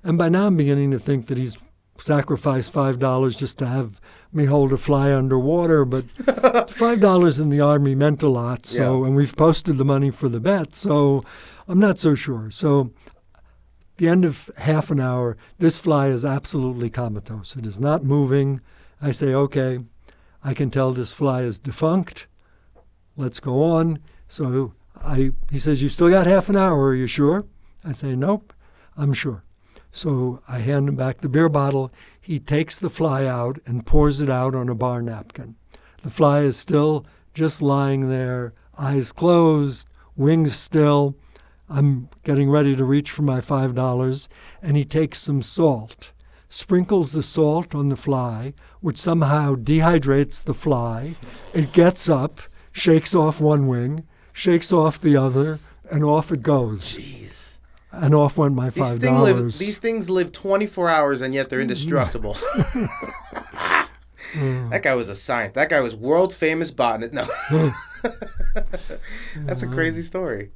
And by now I'm beginning to think that he's sacrificed $5 just to have me hold a fly underwater. But $5 in the Army meant a lot. So, and we've posted the money for the bet. So I'm not so sure. So at the end of half an hour, this fly is absolutely comatose. It is not moving. I say, okay, I can tell this fly is defunct. Let's go on. So he says, you still got half an hour. Are you sure? I say, nope, I'm sure. So I hand him back the beer bottle. He takes the fly out and pours it out on a bar napkin. The fly is still just lying there, eyes closed, wings still. I'm getting ready to reach for my $5, and he takes some salt, sprinkles the salt on the fly, which somehow dehydrates the fly. It gets up, shakes off one wing, shakes off the other, and off it goes. Jeez. And off went my $5. These things live 24 hours, and yet they're indestructible. That guy was a scientist. That guy was world-famous botanist. No. That's a crazy story.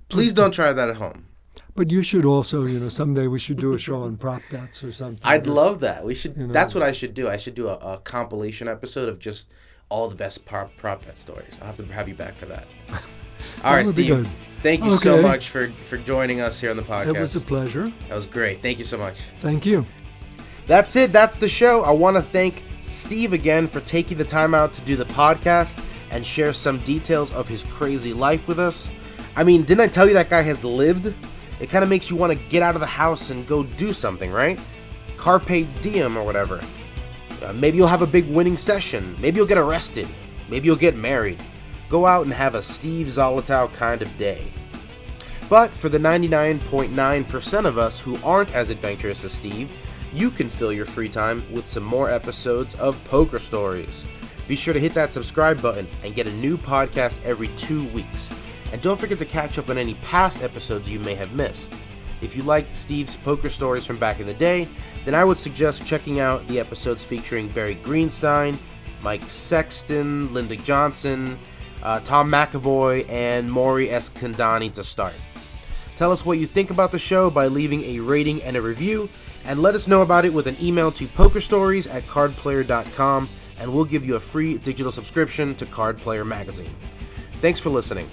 Please don't try that at home. But you should also, someday we should do a show on prop bets or something. I'd love that. We should. That's what I should do. I should do a compilation episode of just all the best prop bet stories. I'll have to have you back for that. All right, Steve. Thank you so much for joining us here on the podcast. It was a pleasure. That was great. Thank you so much. Thank you. That's it. That's the show. I want to thank Steve again for taking the time out to do the podcast and share some details of his crazy life with us. I mean, didn't I tell you that guy has lived? It kind of makes you want to get out of the house and go do something, right? Carpe diem or whatever. Maybe you'll have a big winning session. Maybe you'll get arrested. Maybe you'll get married. Go out and have a Steve Zolotow kind of day. But for the 99.9% of us who aren't as adventurous as Steve, you can fill your free time with some more episodes of Poker Stories. Be sure to hit that subscribe button and get a new podcast every 2 weeks. And don't forget to catch up on any past episodes you may have missed. If you liked Steve's poker stories from back in the day, then I would suggest checking out the episodes featuring Barry Greenstein, Mike Sexton, Linda Johnson, Tom McAvoy, and Maury Escondani to start. Tell us what you think about the show by leaving a rating and a review, and let us know about it with an email to pokerstories@cardplayer.com, and we'll give you a free digital subscription to Card Player magazine. Thanks for listening.